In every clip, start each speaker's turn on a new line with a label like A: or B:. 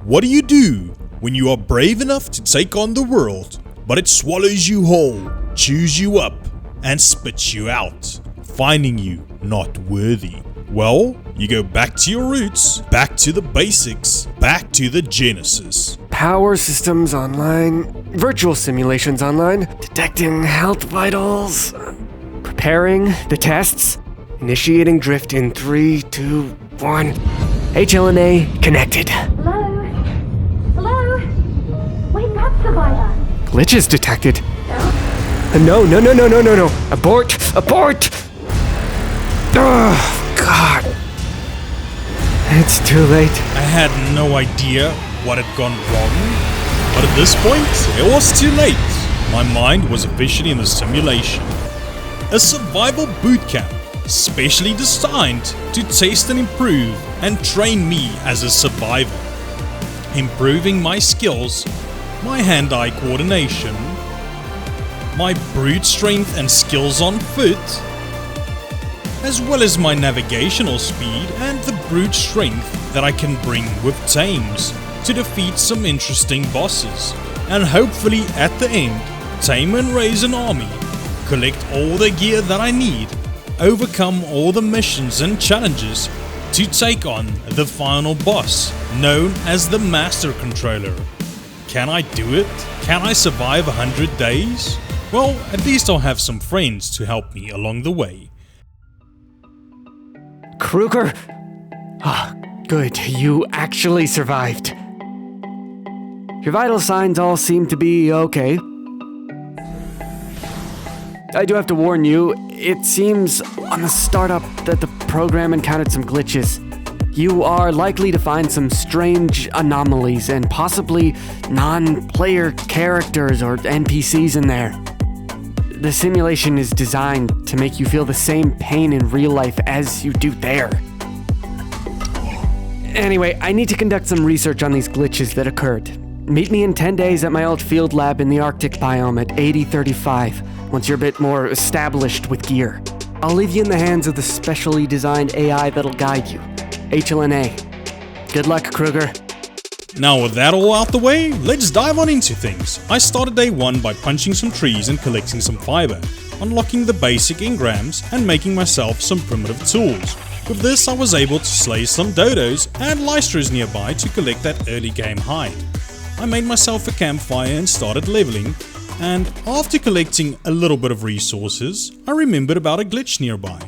A: What do when you are brave enough to take on the world, but it swallows you whole, chews you up, and spits you out, finding you not worthy? Well, you go back to your roots, back to the basics, back to the genesis.
B: Power systems online, virtual simulations online, detecting health vitals, preparing the tests, initiating drift in 3, 2, 1. HLN-A connected.
C: Hello? Hello? Wake up, survivor.
B: Glitches detected. No. Abort! Oh, God. It's too late.
A: I had no idea what had gone wrong, but at this point, it was too late. My mind was officially in the simulation. A survival bootcamp, specially designed to test and improve and train me as a survivor. Improving my skills, my hand-eye coordination, my brute strength and skills on foot, as well as my navigational speed and the brute strength that I can bring with tames to defeat some interesting bosses, and hopefully at the end, tame and raise an army, collect all the gear that I need, overcome all the missions and challenges to take on the final boss, known as the Master Controller. Can I do it? Can I survive 100 days? Well, at least I'll have some friends to help me along the way.
B: Kruger? Ah, good. You actually survived. Your vital signs all seem to be okay. I do have to warn you, it seems on the startup that the program encountered some glitches. You are likely to find some strange anomalies and possibly non-player characters or NPCs in there. The simulation is designed to make you feel the same pain in real life as you do there. Anyway, I need to conduct some research on these glitches that occurred. Meet me in 10 days at my old field lab in the Arctic biome at 8035, once you're a bit more established with gear. I'll leave you in the hands of the specially designed AI that'll guide you. HLN-A. Good luck, Kruger.
A: Now with that all out the way, let's dive on into things. I started day 1 by punching some trees and collecting some fiber, unlocking the basic engrams and making myself some primitive tools. With this I was able to slay some dodos and lystros nearby to collect that early game hide. I made myself a campfire and started leveling, and after collecting a little bit of resources, I remembered about a glitch nearby.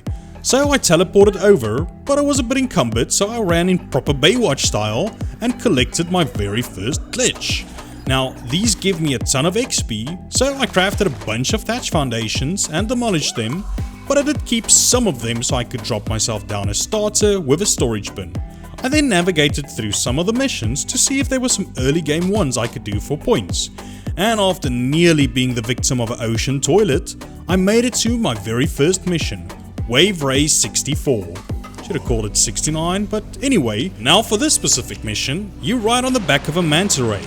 A: So I teleported over, but I was a bit encumbered, so I ran in proper Baywatch style and collected my very first glitch. Now, these give me a ton of XP, so I crafted a bunch of thatch foundations and demolished them, but I did keep some of them so I could drop myself down a starter with a storage bin. I then navigated through some of the missions to see if there were some early game ones I could do for points. And after nearly being the victim of an ocean toilet, I made it to my very first mission. Wave Race 64. Should have called it 69, but anyway, now for this specific mission, you ride on the back of a manta ray,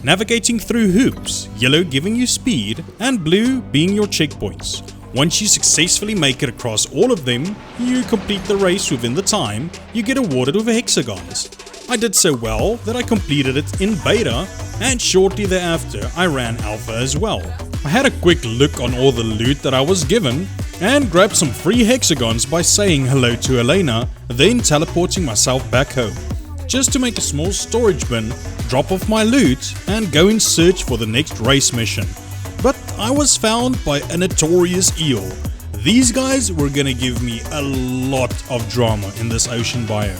A: navigating through hoops, yellow giving you speed, and blue being your checkpoints. Once you successfully make it across all of them, you complete the race within the time, you get awarded with hexagons. I did so well that I completed it in beta, and shortly thereafter I ran alpha as well. I had a quick look on all the loot that I was given, and grabbed some free hexagons by saying hello to Elena, then teleporting myself back home, just to make a small storage bin, drop off my loot, and go in search for the next race mission. But I was found by a notorious eel. These guys were gonna give me a lot of drama in this ocean biome.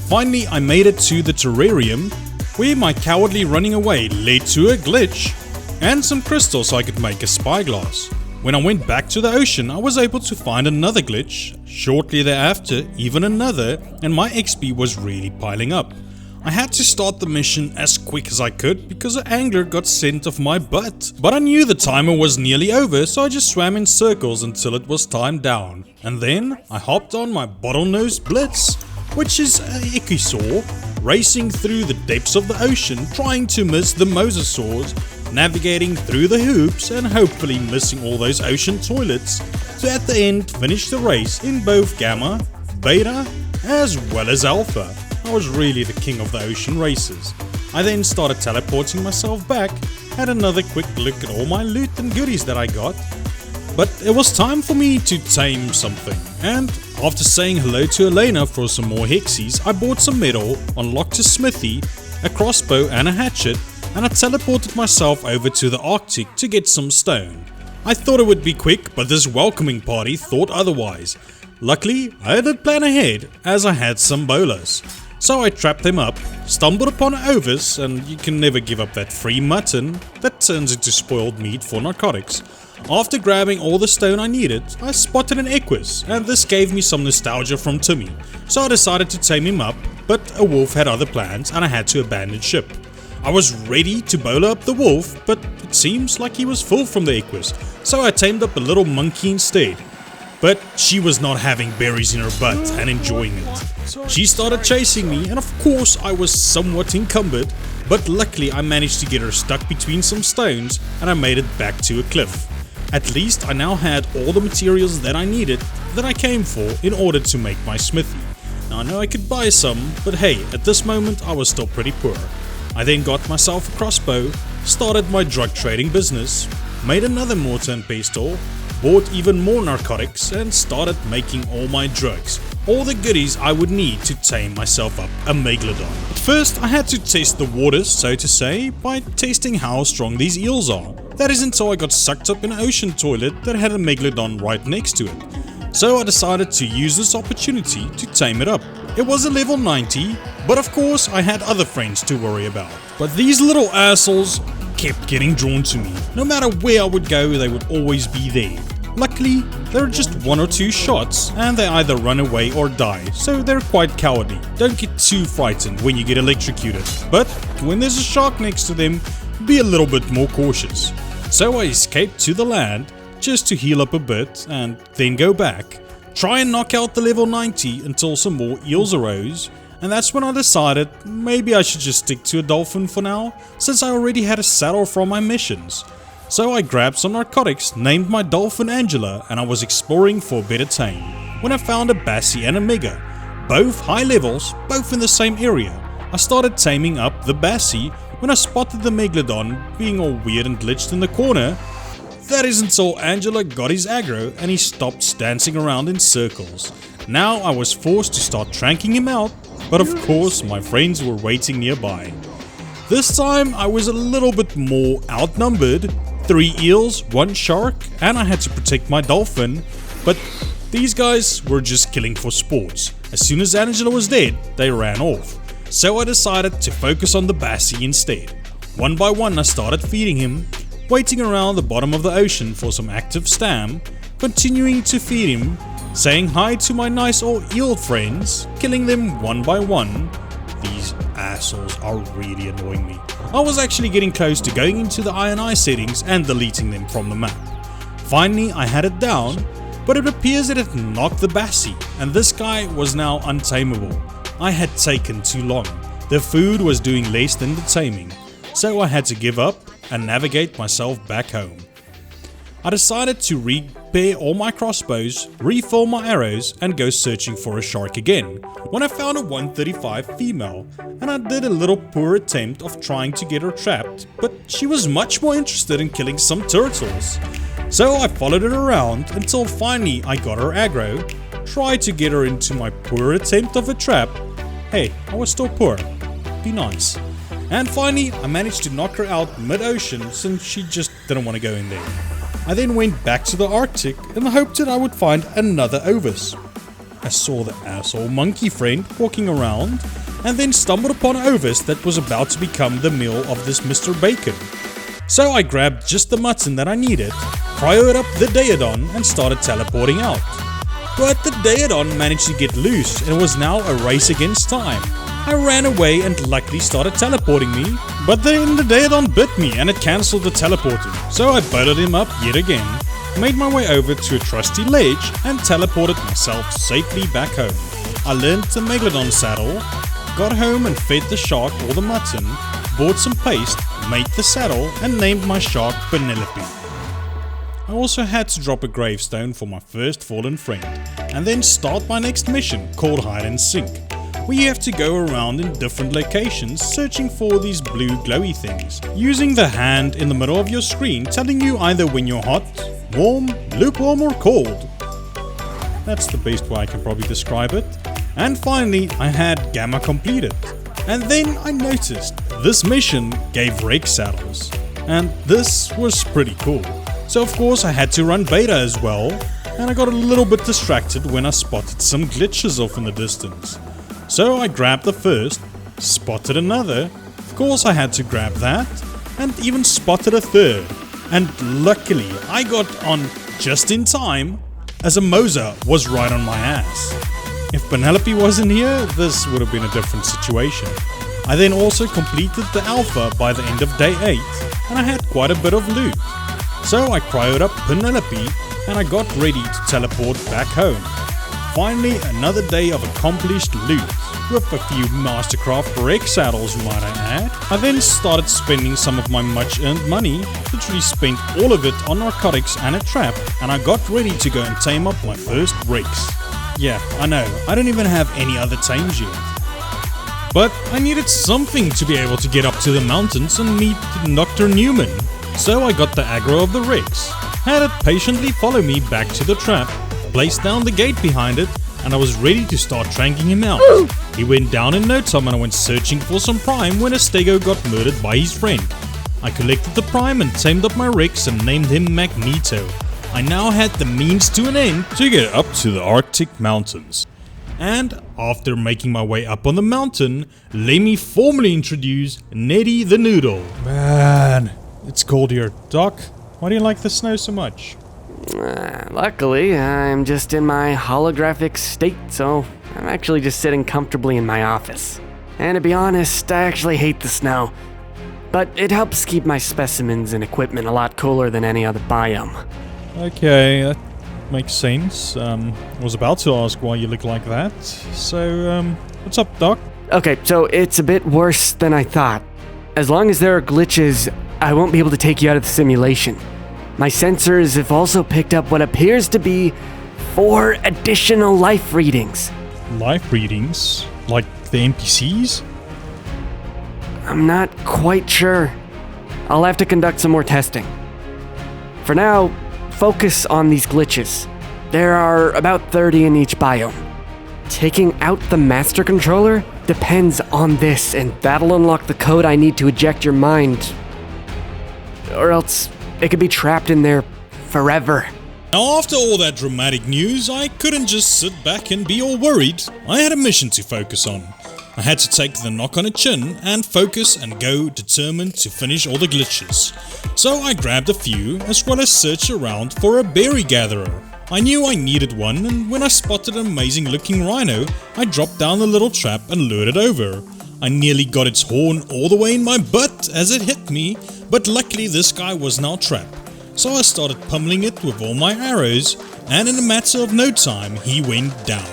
A: Finally, I made it to the terrarium, where my cowardly running away led to a glitch, and some crystals so I could make a spyglass. When I went back to the ocean, I was able to find another glitch, shortly thereafter even another, and my XP was really piling up. I had to start the mission as quick as I could because an angler got sent off my butt. But I knew the timer was nearly over, so I just swam in circles until it was timed down. And then I hopped on my bottlenose blitz, which is an ichthyosaur, racing through the depths of the ocean trying to miss the mosasaurs, navigating through the hoops and hopefully missing all those ocean toilets to at the end finish the race in both Gamma, Beta as well as Alpha. I I was really the king of the ocean races. I then started teleporting myself back, had another quick look at all my loot and goodies that I got. But it was time for me to tame something, and after saying hello to Elena for some more hexies, I bought some metal, unlocked a smithy, a crossbow and a hatchet, and I teleported myself over to the Arctic to get some stone. I thought it would be quick, but this welcoming party thought otherwise. Luckily, I did plan ahead, as I had some bolas. So I trapped them up, stumbled upon Ovis, and you can never give up that free mutton that turns into spoiled meat for narcotics. After grabbing all the stone I needed, I spotted an Equus, and this gave me some nostalgia from Timmy, so I decided to tame him up, but a wolf had other plans and I had to abandon ship. I was ready to bola up the wolf, but it seems like he was full from the Equus, so I tamed up a little monkey instead. But she was not having berries in her butt and enjoying it. She started chasing me, and of course I was somewhat encumbered, but luckily I managed to get her stuck between some stones and I made it back to a cliff. At least I now had all the materials that I needed, that I came for, in order to make my smithy. Now I know I could buy some, but hey, at this moment I was still pretty poor. I then got myself a crossbow, started my drug trading business, made another mortar and pestle, bought even more narcotics and started making all my drugs, all the goodies I would need to tame myself up a megalodon. At first I had to test the waters, so to say, by testing how strong these eels are. That is until I got sucked up in an ocean toilet that had a megalodon right next to it. So I decided to use this opportunity to tame it up. It was a level 90, but of course I had other friends to worry about. But these little assholes kept getting drawn to me. No matter where I would go, they would always be there. Luckily, there are just 1 or 2 shots and they either run away or die, so they're quite cowardly. Don't get too frightened when you get electrocuted, but when there's a shark next to them, be a little bit more cautious. So I escaped to the land just to heal up a bit and then go back, try and knock out the level 90 until some more eels arose, and that's when I decided maybe I should just stick to a dolphin for now, since I already had a saddle from my missions. So I grabbed some narcotics, named my dolphin Angela, and I was exploring for a better tame, when I found a Bassie and a Mega, both high levels, both in the same area. I started taming up the Bassie when I spotted the Megalodon being all weird and glitched in the corner. That is until Angela got his aggro and he stopped dancing around in circles. Now I was forced to start tranking him out, but of course my friends were waiting nearby. This time I was a little bit more outnumbered. 3 eels, 1 shark, and I had to protect my dolphin, but these guys were just killing for sports. As soon as Angela was dead, they ran off. So I decided to focus on the Bassie instead. One by one I started feeding him, waiting around the bottom of the ocean for some active stam, continuing to feed him, saying hi to my nice old eel friends, killing them one by one. These assholes are really annoying me. I was actually getting close to going into the INI settings and deleting them from the map. Finally I had it down, but it appears that it knocked the Bassie, and this guy was now untamable. I had taken too long. The food was doing less than the taming, so I had to give up and navigate myself back home. I decided to repair all my crossbows, refill my arrows, and go searching for a shark again, when I found a 135 female, and I did a little poor attempt of trying to get her trapped, but she was much more interested in killing some turtles. So I followed her around until finally I got her aggro, tried to get her into my poor attempt of a trap. Hey, I was still poor. Be nice. And finally I managed to knock her out mid-ocean since she just didn't want to go in there. I then went back to the Arctic and hoped that I would find another Ovis. I saw the asshole monkey friend walking around and then stumbled upon an Ovis that was about to become the meal of this Mr. Bacon. So I grabbed just the mutton that I needed, cryoed up the Daedon and started teleporting out. But the Daedon managed to get loose and it was now a race against time. I ran away and luckily started teleporting me, but then the Daedon bit me and it cancelled the teleporting, so I butted him up yet again, made my way over to a trusty ledge and teleported myself safely back home. I learned the Megalodon saddle, got home and fed the shark all the mutton, bought some paste, made the saddle and named my shark Penelope. I also had to drop a gravestone for my first fallen friend, and then start my next mission called Hide and Sink. where you have to go around in different locations searching for these blue glowy things, using the hand in the middle of your screen telling you either when you're hot, warm, lukewarm or cold. That's the best way I can probably describe it. And finally, I had Gamma completed. And then I noticed this mission gave rake saddles. And this was pretty cool. So of course I had to run beta as well, and I got a little bit distracted when I spotted some glitches off in the distance. So I grabbed the first, spotted another, of course I had to grab that, and even spotted a third. And luckily I got on just in time, as a Moeder was right on my ass. If Penelope wasn't here, this would have been a different situation. I then also completed the alpha by the end of day 8, and I had quite a bit of loot. So I cryoed up Penelope, and I got ready to teleport back home. Finally, another day of accomplished loot, with a few Mastercraft rake saddles might I add. I then started spending some of my much earned money, literally spent all of it on narcotics and a trap, and I got ready to go and tame up my first rakes. Yeah, I know, I don't even have any other tames yet. But I needed something to be able to get up to the mountains and meet Dr. Newman. So I got the aggro of the rakes, had it patiently follow me back to the trap, placed down the gate behind it, and I was ready to start tranking him out. He went down in no time and I went searching for some prime when a stego got murdered by his friend. I collected the prime and tamed up my rakes and named him Magneto. I now had the means to an end to get up to the Arctic mountains. And after making my way up on the mountain, let me formally introduce Neddy the Noodle. Man, it's cold here. Doc, why do you like the snow so much?
B: Luckily, I'm just in my holographic state, so I'm actually just sitting comfortably in my office. And to be honest, I actually hate the snow. But it helps keep my specimens and equipment a lot cooler than any other biome.
A: Okay, that makes sense. I was about to ask why you look like that. So, what's up, Doc?
B: Okay, so it's a bit worse than I thought. As long as there are glitches, I won't be able to take you out of the simulation. My sensors have also picked up what appears to be 4 additional life readings.
A: Life readings? Like the NPCs?
B: I'm not quite sure. I'll have to conduct some more testing. For now, focus on these glitches. There are about 30 in each biome. Taking out the master controller depends on this, and that'll unlock the code I need to eject your mind. Or else it could be trapped in there forever.
A: Now, after all that dramatic news, I couldn't just sit back and be all worried. I had a mission to focus on. I had to take the knock on the chin and focus and go determined to finish all the glitches. So I grabbed a few, as well as searched around for a berry gatherer. I knew I needed one, and when I spotted an amazing looking rhino, I dropped down the little trap and lured it over. I nearly got its horn all the way in my butt as it hit me, but luckily this guy was now trapped. So I started pummeling it with all my arrows, and in a matter of no time, he went down.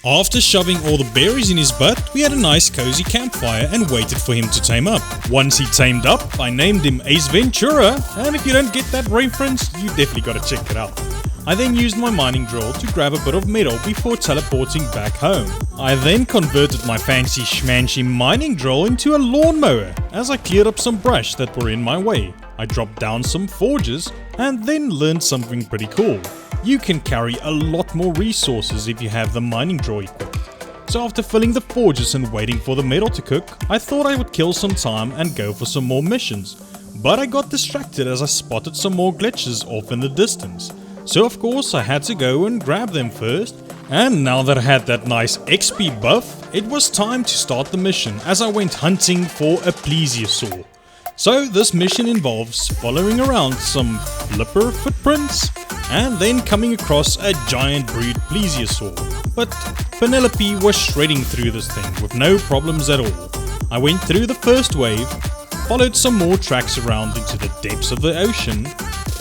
A: After shoving all the berries in his butt, we had a nice cozy campfire and waited for him to tame up. Once he tamed up, I named him Ace Ventura, and if you don't get that reference, you definitely gotta check it out. I then used my mining drill to grab a bit of metal before teleporting back home. I then converted my fancy schmancy mining drill into a lawnmower as I cleared up some brush that were in my way. I dropped down some forges and then learned something pretty cool. You can carry a lot more resources if you have the mining drill equipped. So after filling the forges and waiting for the metal to cook, I thought I would kill some time and go for some more missions. But I got distracted as I spotted some more glitches off in the distance. So of course I had to go and grab them first. And now that I had that nice XP buff, it was time to start the mission as I went hunting for a plesiosaur. So this mission involves following around some flipper footprints and then coming across a giant brood plesiosaur. But Penelope was shredding through this thing with no problems at all. I went through the first wave, followed some more tracks around into the depths of the ocean,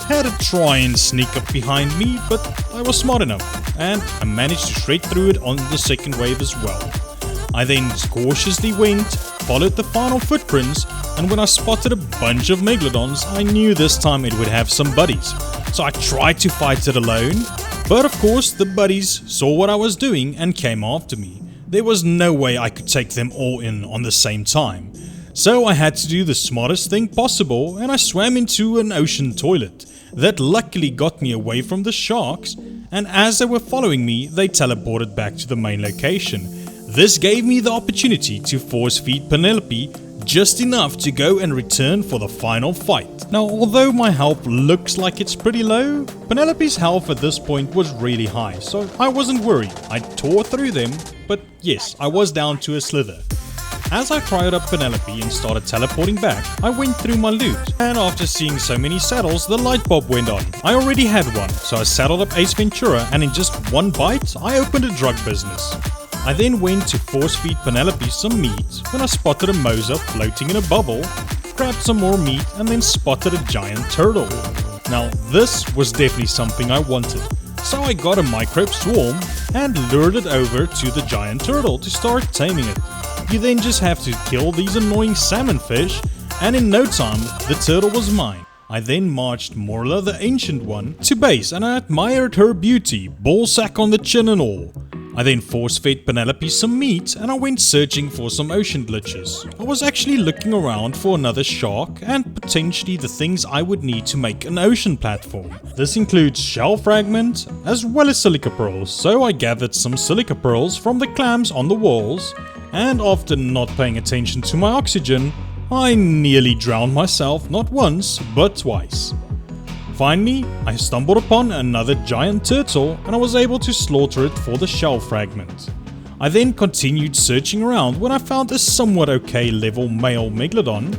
A: had to try and sneak up behind me, but I was smart enough and I managed to shred through it on the second wave as well. I then cautiously went, followed the final footprints, and when I spotted a bunch of megalodons, I knew this time it would have some buddies. So I tried to fight it alone, But of course the buddies saw what I was doing and came after me. There was no way I could take them all in on the same time. So I had to do the smartest thing possible, and I swam into an ocean toilet that luckily got me away from the sharks, and as they were following me, they teleported back to the main location. This gave me the opportunity to force feed Penelope just enough to go and return for the final fight. Now, although my health looks like it's pretty low, Penelope's health at this point was really high, so I wasn't worried. I tore through them, but yes, I was down to a slither. As I fired up Penelope and started teleporting back, I went through my loot, and after seeing so many saddles, the light bulb went on. I already had one, so I saddled up Ace Ventura, and in just one bite, I opened a drug business. I then went to force feed Penelope some meat when I spotted a Moeder floating in a bubble, grabbed some more meat, and then spotted a giant turtle. Now this was definitely something I wanted, so I got a microbe swarm and lured it over to the giant turtle to start taming it. You then just have to kill these annoying salmon fish, and in no time the turtle was mine. I then marched Morla the Ancient One to base, and I admired her beauty, ballsack on the chin and all. I then force-fed Penelope some meat, and I went searching for some ocean glitches. I was actually looking around for another shark and potentially the things I would need to make an ocean platform. This includes shell fragments as well as silica pearls, so I gathered some silica pearls from the clams on the walls, and after not paying attention to my oxygen, I nearly drowned myself not once but twice. Finally, I stumbled upon another giant turtle and I was able to slaughter it for the shell fragment. I then continued searching around when I found a somewhat okay level male megalodon,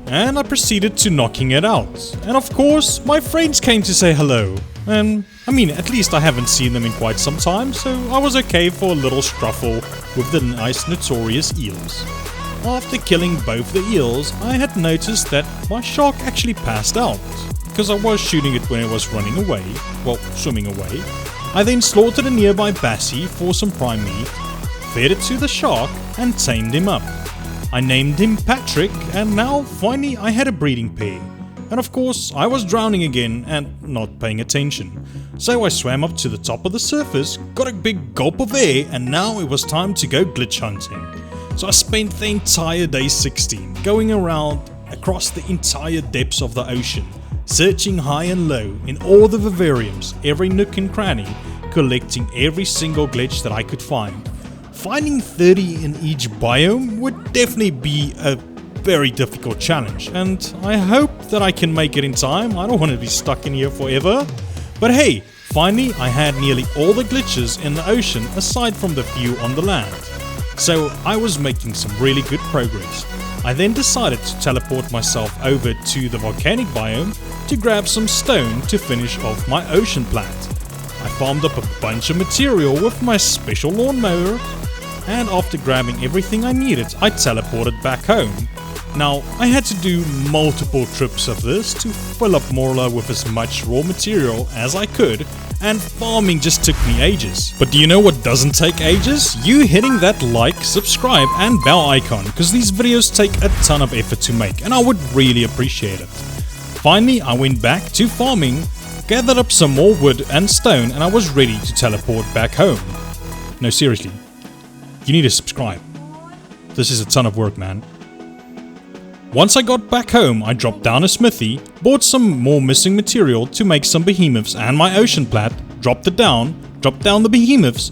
A: and I proceeded to knocking it out. And of course, my friends came to say hello. And I mean, at least I haven't seen them in quite some time, so I was okay for a little struffle with the nice notorious eels. After killing both the eels, I had noticed that my shark actually passed out, because I was shooting it when it was running away, well, swimming away. I then slaughtered a nearby bassie for some prime meat, fed it to the shark, and tamed him up. I named him Patrick, and now finally I had a breeding pair. And of course, I was drowning again and not paying attention. So I swam up to the top of the surface, got a big gulp of air, and now it was time to go glitch hunting. So I spent the entire day 16 going around across the entire depths of the ocean, searching high and low in all the vivariums, every nook and cranny, collecting every single glitch that I could find. Finding 30 in each biome would definitely be a very difficult challenge, and I hope that I can make it in time. I don't want to be stuck in here forever. But hey, finally I had nearly all the glitches in the ocean aside from the few on the land. So I was making some really good progress. I then decided to teleport myself over to the Volcanic Biome to grab some stone to finish off my ocean plant. I farmed up a bunch of material with my special lawnmower, and after grabbing everything I needed, I teleported back home. Now, I had to do multiple trips of this to fill up Morla with as much raw material as I could, and farming just took me ages. But do you know what doesn't take ages? You hitting that like, subscribe and bell icon, because these videos take a ton of effort to make and I would really appreciate it. Finally, I went back to farming, gathered up some more wood and stone, and I was ready to teleport back home. No, seriously, you need to subscribe. This is a ton of work, man. Once I got back home, I dropped down a smithy, bought some more missing material to make some behemoths and my ocean plat, dropped down the behemoths,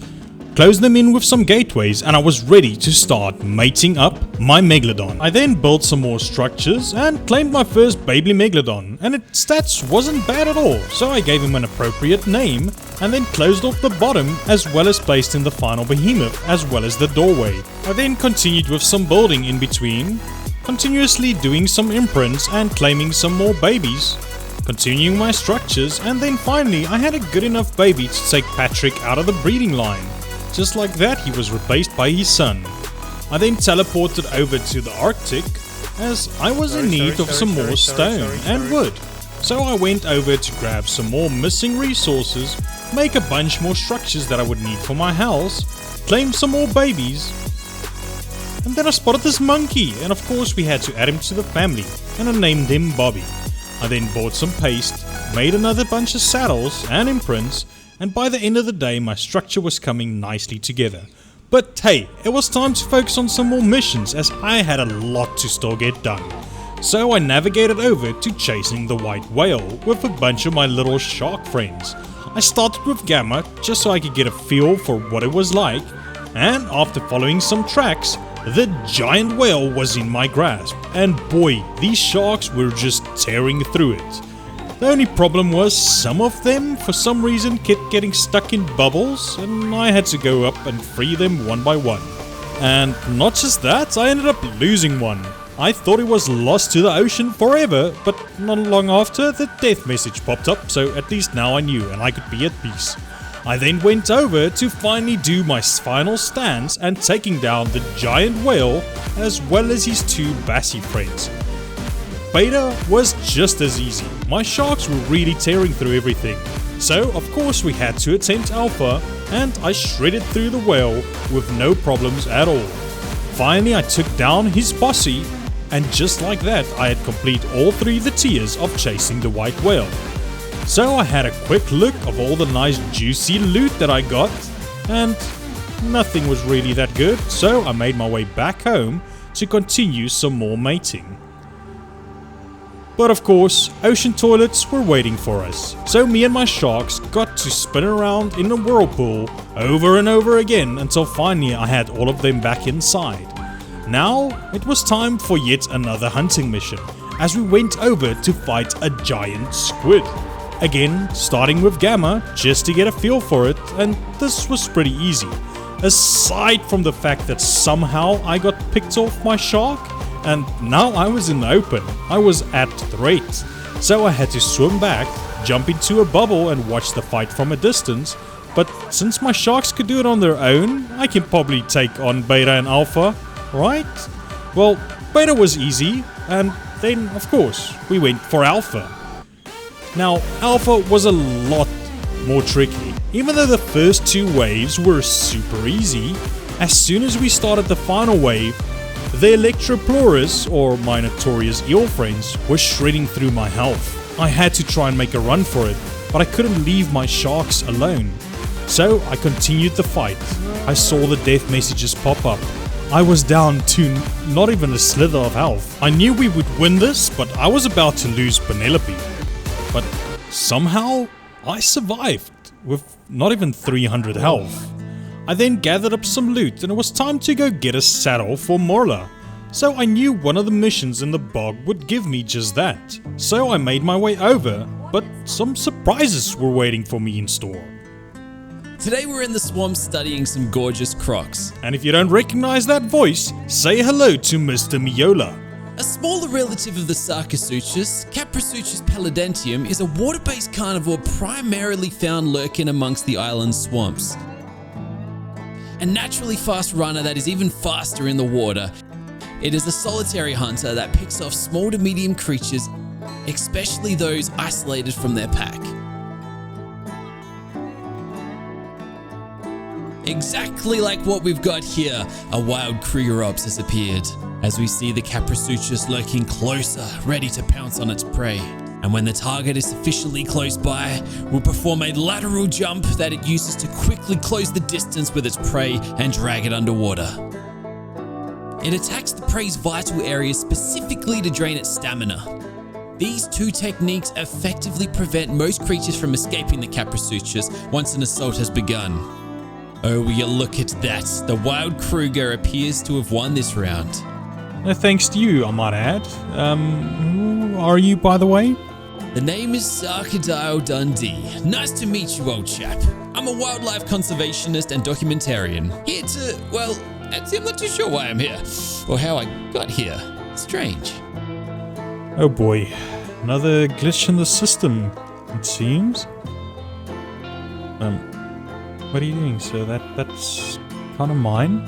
A: closed them in with some gateways, and I was ready to start mating up my megalodon. I then built some more structures and claimed my first baby megalodon, and its stats wasn't bad at all, so I gave him an appropriate name and then closed off the bottom as well as placed in the final behemoth as well as the doorway. I then continued with some building in between, continuously doing some imprints and claiming some more babies, continuing my structures, and then finally I had a good enough baby to take Patrick out of the breeding line. Just like that, he was replaced by his son. I then teleported over to the Arctic as I was in need of some more stone and wood. So I went over to grab some more missing resources, make a bunch more structures that I would need for my house, claim some more babies, and then I spotted this monkey, and of course we had to add him to the family, and I named him Bobby. I then bought some paste, made another bunch of saddles and imprints, and by the end of the day my structure was coming nicely together. But hey, it was time to focus on some more missions as I had a lot to still get done. So I navigated over to chasing the white whale with a bunch of my little shark friends. I started with Gamma just so I could get a feel for what it was like, and after following some tracks, the giant whale was in my grasp, and boy, these sharks were just tearing through it. The only problem was some of them for some reason kept getting stuck in bubbles, and I had to go up and free them one by one. And not just that, I ended up losing one. I thought it was lost to the ocean forever, but not long after the death message popped up, so at least now I knew and I could be at peace. I then went over to finally do my final stance and taking down the giant whale as well as his two bassy friends. Beta was just as easy. My sharks were really tearing through everything. So of course we had to attempt Alpha, and I shredded through the whale with no problems at all. Finally I took down his posse, and just like that I had completed all 3 of the tiers of chasing the white whale. So I had a quick look of all the nice juicy loot that I got, and nothing was really that good, so I made my way back home to continue some more mating. But of course, ocean toilets were waiting for us, so me and my sharks got to spin around in a whirlpool over and over again until finally I had all of them back inside. Now it was time for yet another hunting mission, as we went over to fight a giant squid. Again, starting with Gamma just to get a feel for it, and this was pretty easy. Aside from the fact that somehow I got picked off my shark, and now I was in the open, I was at threat. So I had to swim back, jump into a bubble and watch the fight from a distance, but since my sharks could do it on their own, I can probably take on Beta and Alpha, right? Well, Beta was easy, and then of course we went for Alpha. Now, Alpha was a lot more tricky. Even though the first 2 waves were super easy, as soon as we started the final wave, the Electroplurus, or my notorious eel friends, were shredding through my health. I had to try and make a run for it, but I couldn't leave my sharks alone. So I continued the fight. I saw the death messages pop up. I was down to not even a slither of health. I knew we would win this, but I was about to lose Penelope. But somehow, I survived with not even 300 health. I then gathered up some loot and it was time to go get a saddle for Moeder. So I knew one of the missions in the bog would give me just that. So I made my way over, but some surprises were waiting for me in store.
D: Today we're in the swamp studying some gorgeous crocs.
A: And if you don't recognize that voice, say hello to Mr. Miola.
D: A smaller relative of the Sarcosuchus, Caprisuchus pallidentium is a water-based carnivore primarily found lurking amongst the island's swamps. A naturally fast runner that is even faster in the water. It is a solitary hunter that picks off small to medium creatures, especially those isolated from their pack. Exactly like what we've got here, a wild KrugerOps has appeared, as we see the Caprisuchus lurking closer, ready to pounce on its prey. And when the target is sufficiently close by, will perform a lateral jump that it uses to quickly close the distance with its prey and drag it underwater. It attacks the prey's vital areas specifically to drain its stamina. These 2 techniques effectively prevent most creatures from escaping the Caprisuchus once an assault has begun. Oh, will you look at that, the wild Kruger appears to have won this round.
A: No thanks to you, I might add. Who are you, by the way?
D: The name is Sarcodile Dundee. Nice to meet you, old chap. I'm a wildlife conservationist and documentarian. Here to, well, actually I'm not too sure why I'm here, or how I got here. Strange.
A: Oh boy, another glitch in the system, it seems. What are you doing, sir? That's kind of mine.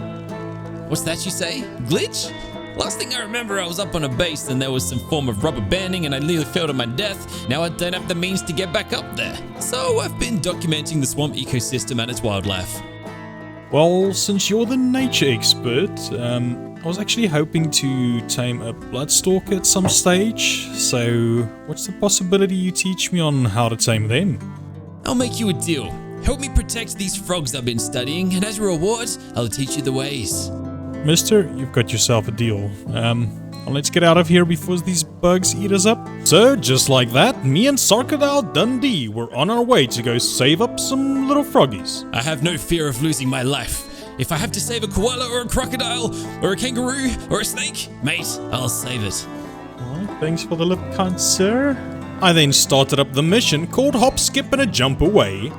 D: What's that you say? Glitch? Last thing I remember, I was up on a base and there was some form of rubber banding and I nearly fell to my death. Now I don't have the means to get back up there. So I've been documenting the swamp ecosystem and its wildlife.
A: Well, since you're the nature expert, I was actually hoping to tame a bloodstalker at some stage. So what's the possibility you teach me on how to tame them?
D: I'll make you a deal. Help me protect these frogs I've been studying, and as a reward, I'll teach you the ways.
A: Mister, you've got yourself a deal. Let's get out of here before these bugs eat us up. So, just like that, me and Sarcodile Dundee were on our way to go save up some little froggies.
D: I have no fear of losing my life. If I have to save a koala or a crocodile or a kangaroo or a snake, mate, I'll save it.
A: Alright, thanks for the lip cunt, sir. I then started up the mission called Hop, Skip and a Jump Away,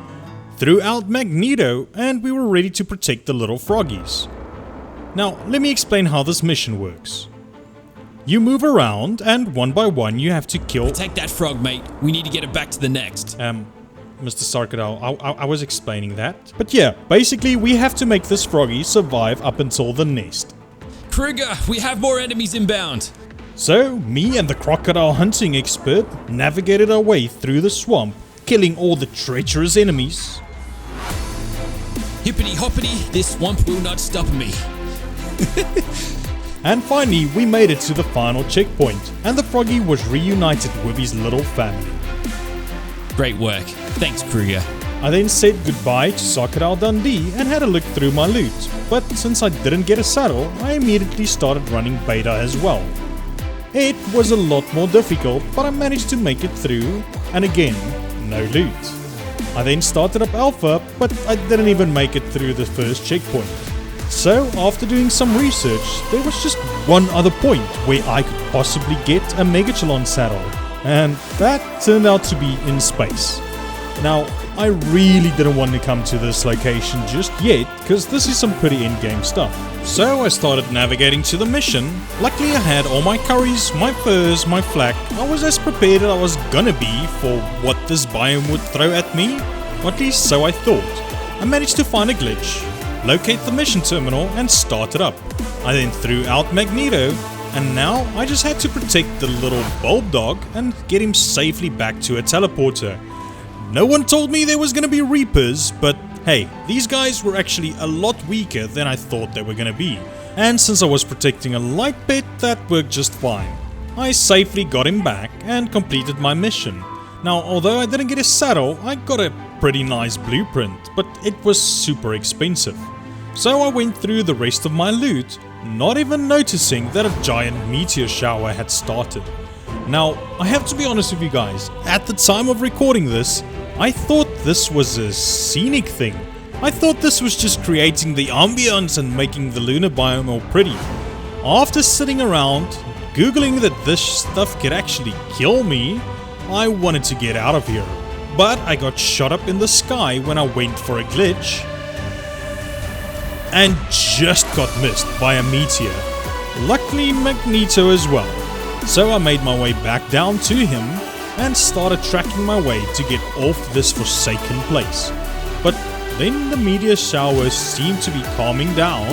A: threw out Magneto, and we were ready to protect the little froggies. Now, let me explain how this mission works. You move around, and one by one you have to kill...
D: Protect that frog, mate. We need to get it back to the next.
A: Mr. Sarcodile, I was explaining that. But yeah, basically we have to make this froggy survive up until the nest.
D: Kruger, we have more enemies inbound.
A: So, me and the crocodile hunting expert navigated our way through the swamp, killing all the treacherous enemies.
D: Hippity hoppity, this swamp will not stop me.
A: And finally, we made it to the final checkpoint, and the froggy was reunited with his little family.
D: Great work. Thanks, Kruger.
A: I then said goodbye to Sarcodile Dundee and had a look through my loot, but since I didn't get a saddle, I immediately started running beta as well. It was a lot more difficult, but I managed to make it through, and again, no loot. I then started up alpha, but I didn't even make it through the first checkpoint. So, after doing some research, there was just one other point where I could possibly get a Megachelon saddle, and that turned out to be in space. Now, I really didn't want to come to this location just yet, because this is some pretty in-game stuff. So I started navigating to the mission. Luckily I had all my curries, my furs, my flak. I was as prepared as I was gonna be for what this biome would throw at me, or at least so I thought. I managed to find a glitch, locate the mission terminal and start it up. I then threw out Magneto, and now I just had to protect the little bulb dog and get him safely back to a teleporter. No one told me there was gonna be Reapers, but hey, these guys were actually a lot weaker than I thought they were gonna be. And since I was protecting a light pet, that worked just fine. I safely got him back and completed my mission. Now, although I didn't get a saddle, I got a pretty nice blueprint, but it was super expensive. So I went through the rest of my loot, not even noticing that a giant meteor shower had started. Now, I have to be honest with you guys, at the time of recording this, I thought this was a scenic thing. I thought this was just creating the ambience and making the Lunar Biome all pretty. After sitting around, googling that this stuff could actually kill me, I wanted to get out of here. But I got shot up in the sky when I went for a glitch, and just got missed by a meteor. Luckily Magneto as well. So I made my way back down to him and started tracking my way to get off this forsaken place. But then the meteor showers seemed to be calming down,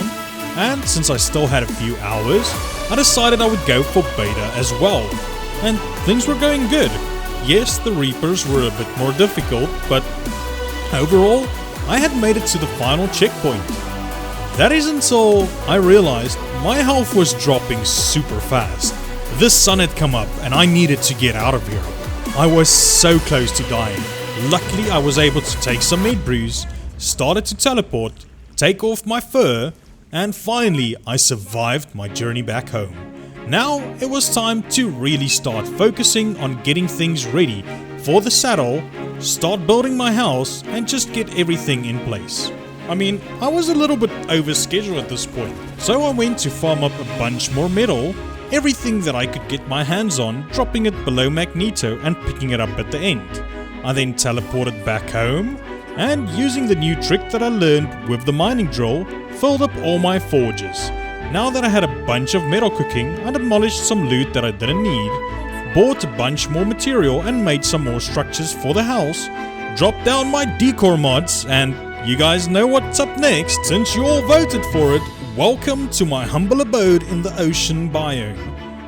A: and since I still had a few hours, I decided I would go for beta as well. And things were going good. Yes, the Reapers were a bit more difficult, but overall, I had made it to the final checkpoint. That is until I realized my health was dropping super fast. The sun had come up and I needed to get out of here. I was so close to dying. Luckily I was able to take some med brews, started to teleport, take off my fur, and finally I survived my journey back home. Now it was time to really start focusing on getting things ready for the saddle, start building my house, and just get everything in place. I mean, I was a little bit over schedule at this point, so I went to farm up a bunch more metal, everything that I could get my hands on, dropping it below Magneto and picking it up at the end. I then teleported back home, and using the new trick that I learned with the mining drill, filled up all my forges. Now that I had a bunch of metal cooking, I demolished some loot that I didn't need, bought a bunch more material and made some more structures for the house, dropped down my decor mods, and you guys know what's up next. Since you all voted for it, welcome to my humble abode in the ocean biome.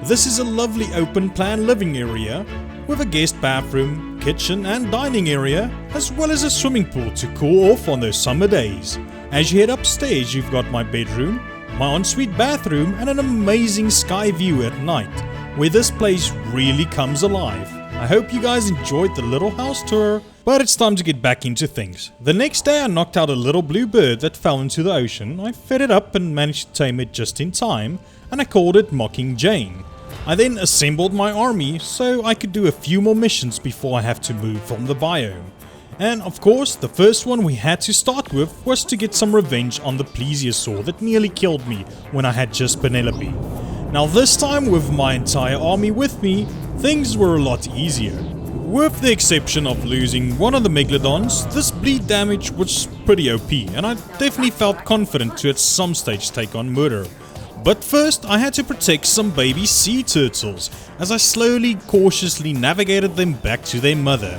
A: This is a lovely open plan living area with a guest bathroom, kitchen and dining area, as well as a swimming pool to cool off on those summer days. As you head upstairs, you've got my bedroom, my ensuite bathroom and an amazing sky view at night, where this place really comes alive. I hope you guys enjoyed the little house tour, But it's time to get back into things. The next day I knocked out a little blue bird that fell into the ocean. I fed it up and managed to tame it just in time, and I called it Mocking Jane. I then assembled my army so I could do a few more missions before I have to move from the biome. And of course, the first one we had to start with was to get some revenge on the plesiosaur that nearly killed me when I had just Penelope. Now this time, with my entire army with me, things were a lot easier. With the exception of losing one of the megalodons, this bleed damage was pretty OP, and I definitely felt confident to at some stage take on Moeder. But first I had to protect some baby sea turtles, as I slowly, cautiously navigated them back to their mother.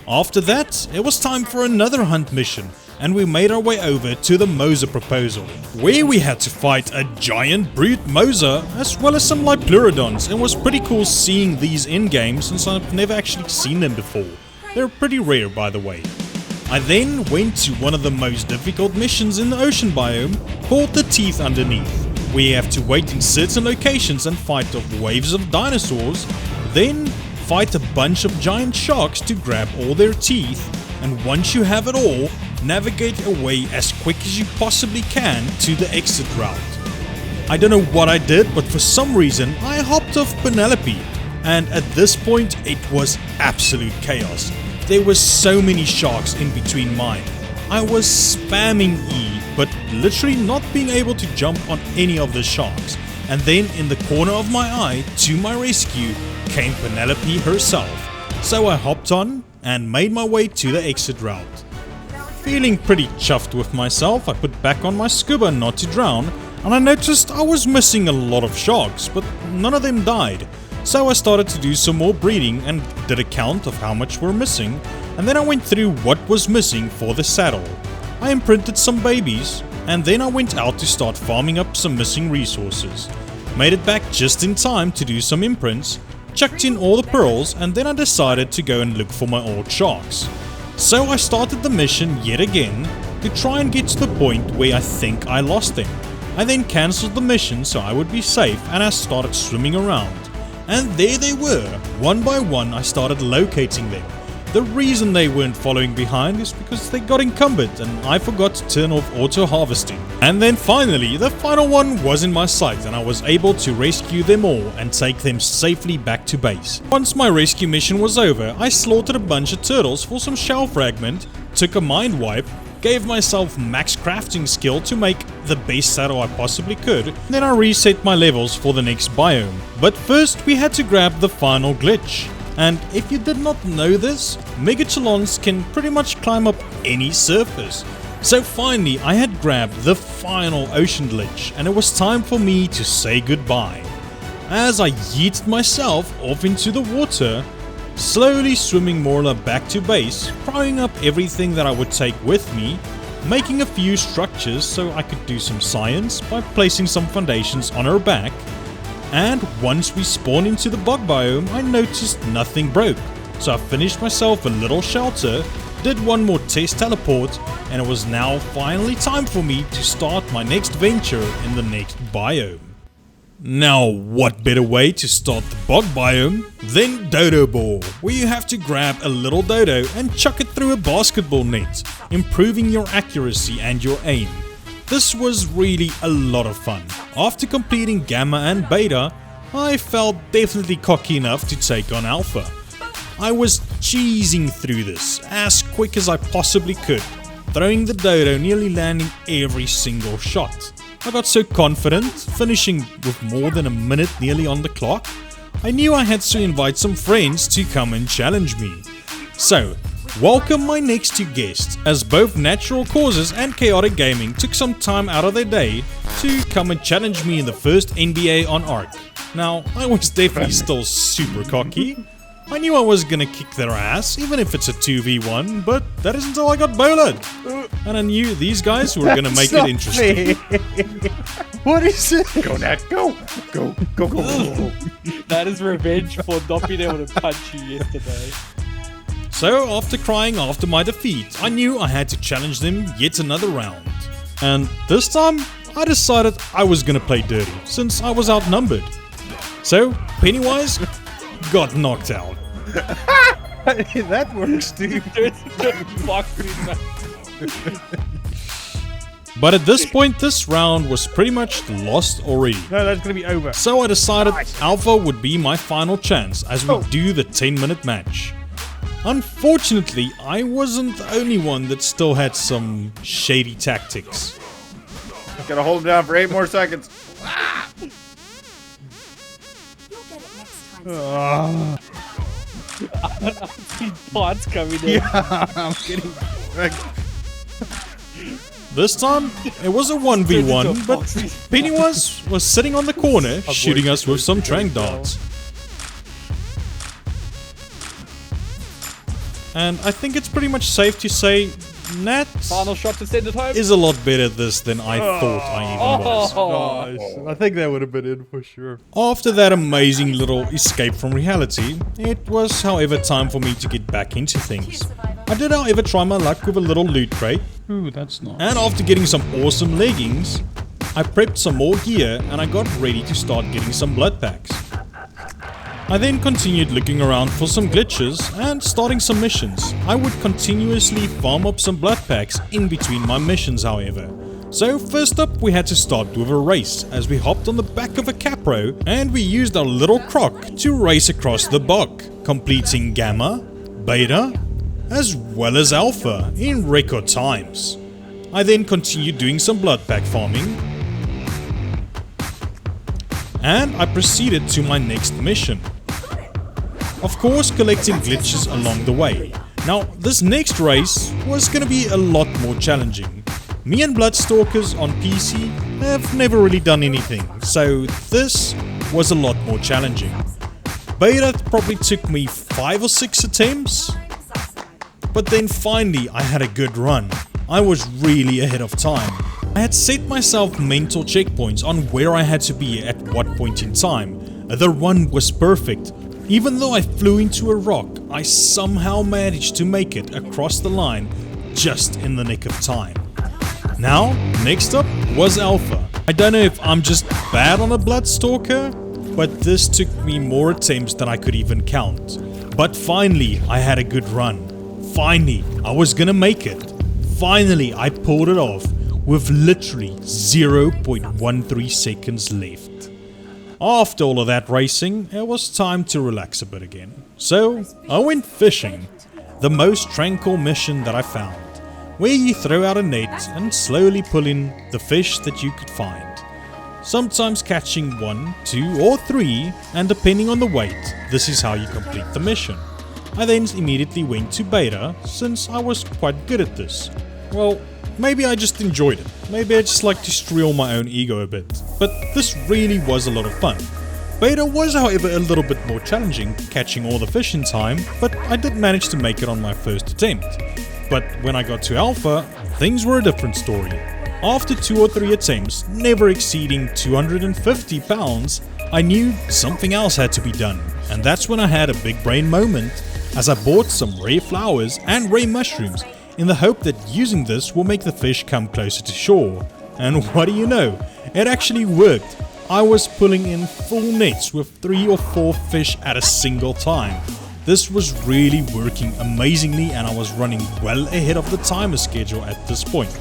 A: After that, it was time for another hunt mission, and we made our way over to the Moeder proposal, where we had to fight a giant brute Moeder as well as some Pleurodons. It was pretty cool seeing these in-game since I've never actually seen them before. They're pretty rare, by the way. I then went to one of the most difficult missions in the ocean biome, called the Teeth Underneath. We have to wait in certain locations and fight off waves of dinosaurs, then fight a bunch of giant sharks to grab all their teeth, and once you have it all, navigate away as quick as you possibly can to the exit route. I don't know what I did, but for some reason I hopped off Penelope, and at this point it was absolute chaos. There were so many sharks in between mine. I was spamming E, but literally not being able to jump on any of the sharks. And then in the corner of my eye, to my rescue, came Penelope herself. So I hopped on and made my way to the exit route. Feeling pretty chuffed with myself, I put back on my scuba not to drown, and I noticed I was missing a lot of sharks, but none of them died. So I started to do some more breeding and did a count of how much were missing, and then I went through what was missing for the saddle. I imprinted some babies, and then I went out to start farming up some missing resources. Made it back just in time to do some imprints, chucked in all the pearls, and then I decided to go and look for my old sharks. So I started the mission yet again to try and get to the point where I think I lost them. I then cancelled the mission so I would be safe, and I started swimming around. And there they were. One by one I started locating them. The reason they weren't following behind is because they got encumbered and I forgot to turn off auto harvesting. And then finally, the final one was in my sight and I was able to rescue them all and take them safely back to base. Once my rescue mission was over, I slaughtered a bunch of turtles for some shell fragment, took a mind wipe, gave myself max crafting skill to make the best saddle I possibly could, then I reset my levels for the next biome. But first we had to grab the final glitch. And if you did not know this, Megachelons can pretty much climb up any surface. So finally I had grabbed the final ocean glitch and it was time for me to say goodbye. As I yeeted myself off into the water, slowly swimming more or less back to base, prying up everything that I would take with me, making a few structures so I could do some science by placing some foundations on her back. And once we spawned into the Bog Biome, I noticed nothing broke, so I finished myself a little shelter, did one more test teleport, and it was now finally time for me to start my next venture in the next biome. Now, what better way to start the Bog Biome than Dodoball, where you have to grab a little dodo and chuck it through a basketball net, improving your accuracy and your aim. This was really a lot of fun. After completing Gamma and Beta, I felt definitely cocky enough to take on Alpha. I was cheesing through this as quick as I possibly could, throwing the dodo, nearly landing every single shot. I got so confident, finishing with more than a minute nearly on the clock, I knew I had to invite some friends to come and challenge me. So, welcome my next two guests, as both Natural Causes and Chaotic Gaming took some time out of their day to come and challenge me in the first NBA on ARK. Now, I was definitely still super cocky. I knew I was gonna kick their ass, even if it's a 2v1, but that is until I got bowled. And I knew these guys were gonna make it interesting.
E: What is it?
F: Go, Nat, go! Go.
E: That is revenge for not being able to punch you yesterday.
A: So, after crying after my defeat, I knew I had to challenge them yet another round. And this time, I decided I was gonna play dirty, since I was outnumbered. So, Pennywise got knocked out.
F: That works too.
A: But at this point, this round was pretty much lost already.
F: No, that's gonna be over.
A: So I decided Alpha would be my final chance as we do the 10-minute match. Unfortunately, I wasn't the only one that still had some shady tactics.
F: Gotta hold him down for 8 more seconds.
C: You'll get it next time.
E: See pods coming in.
F: Yeah, I'm kidding.
A: This time, it was a 1v1, but Pennywise was sitting on the corner shooting us with some trank darts. And I think it's pretty much safe to say Nat
E: Final shot to send it home.
A: is a lot better at this than I thought I even was.
F: Gosh, I think that would have been in for sure.
A: After that amazing little escape from reality, it was however time for me to get back into things. I did however try my luck with a little loot crate,
F: Ooh, that's nice.
A: and after getting some awesome leggings, I prepped some more gear and I got ready to start getting some blood packs. I then continued looking around for some glitches and starting some missions. I would continuously farm up some blood packs in between my missions however. So first up we had to start with a race as we hopped on the back of a Capro and we used our little croc to race across the bog, completing Gamma, Beta, as well as Alpha in record times. I then continued doing some blood pack farming and I proceeded to my next mission. Of course, collecting glitches along the way. Now, this next race was gonna be a lot more challenging. Me and Bloodstalkers on PC have never really done anything, so this was a lot more challenging. Beta probably took me 5 or 6 attempts, but then finally I had a good run. I was really ahead of time. I had set myself mental checkpoints on where I had to be at what point in time. The run was perfect. Even though I flew into a rock, I somehow managed to make it across the line just in the nick of time. Now, next up was Alpha. I don't know if I'm just bad on a Bloodstalker, but this took me more attempts than I could even count. But finally, I had a good run. Finally, I was gonna make it. Finally, I pulled it off with literally 0.13 seconds left. After all of that racing, it was time to relax a bit again. So, I went fishing, the most tranquil mission that I found, where you throw out a net and slowly pull in the fish that you could find. Sometimes catching 1, 2 or 3, and depending on the weight, this is how you complete the mission. I then immediately went to Beta, since I was quite good at this. Well, maybe I just enjoyed it. Maybe I just like to streel my own ego a bit. But this really was a lot of fun. Beta was however a little bit more challenging, catching all the fish in time, but I did manage to make it on my first attempt. But when I got to Alpha, things were a different story. After 2 or 3 attempts, never exceeding 250 pounds, I knew something else had to be done. And that's when I had a big brain moment, as I bought some rare flowers and rare mushrooms, in the hope that using this will make the fish come closer to shore. And what do you know? It actually worked. I was pulling in full nets with 3 or 4 fish at a single time. This was really working amazingly and I was running well ahead of the timer schedule at this point.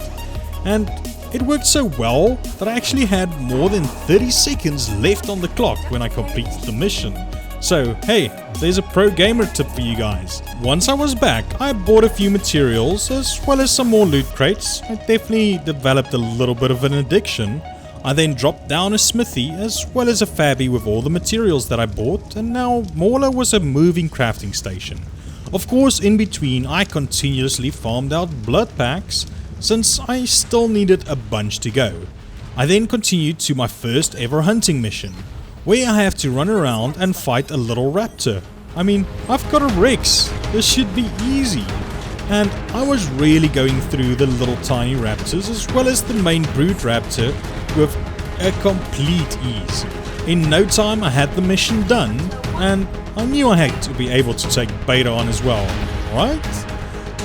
A: And it worked so well that I actually had more than 30 seconds left on the clock when I completed the mission. So hey, there's a pro gamer tip for you guys. Once I was back, I bought a few materials as well as some more loot crates. I definitely developed a little bit of an addiction. I then dropped down a smithy as well as a fabby with all the materials that I bought, and now Moeder was a moving crafting station. Of course, in between I continuously farmed out blood packs since I still needed a bunch to go. I then continued to my first ever hunting mission, where I have to run around and fight a little raptor. I mean, I've got a Rex, this should be easy. And I was really going through the little tiny raptors as well as the main brood raptor with a complete ease. In no time I had the mission done, and I knew I had to be able to take Beta on as well, right?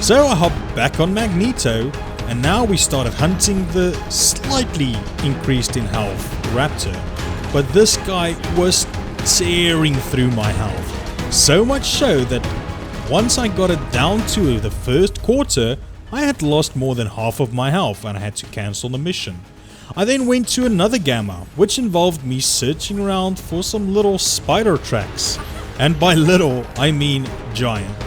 A: So I hopped back on Magneto, and now we started hunting the slightly increased in health raptor. But this guy was tearing through my health, so much so that once I got it down to the first quarter, I had lost more than half of my health and I had to cancel the mission. I then went to another gamma, which involved me searching around for some little spider tracks. And by little, I mean giant.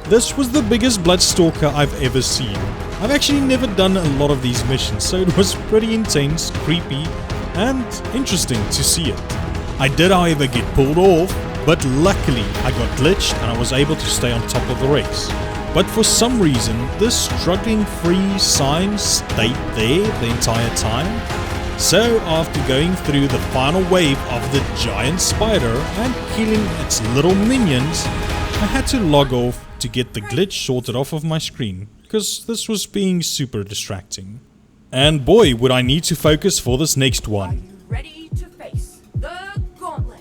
A: This was the biggest Bloodstalker I've ever seen. I've actually never done a lot of these missions, so it was pretty intense, creepy, and interesting to see it. I did however get pulled off, but luckily I got glitched and I was able to stay on top of the race. But for some reason, this struggling free sign stayed there the entire time. So after going through the final wave of the giant spider and killing its little minions, I had to log off to get the glitch sorted off of my screen, because this was being super distracting. And boy, would I need to focus for this next one.
C: Ready to face the gauntlet.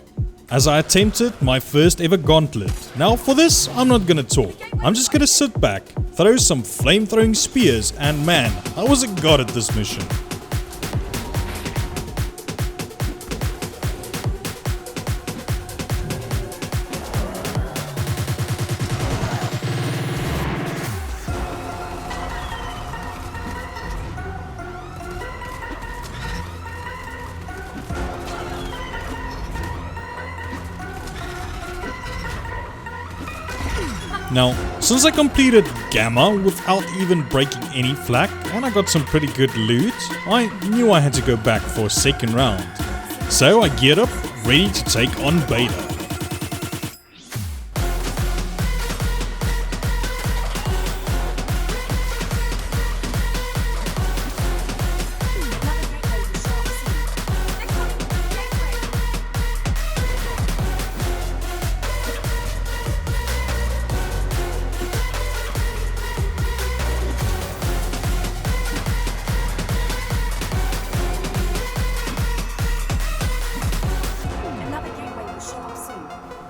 A: As I attempted my first ever gauntlet. Now for this, I'm not gonna talk. I'm just gonna sit back, throw some flame-throwing spears, and man, I was a god at this mission. Now, since I completed Gamma without even breaking any flak and I got some pretty good loot, I knew I had to go back for a second round. So I geared up, ready to take on Beta.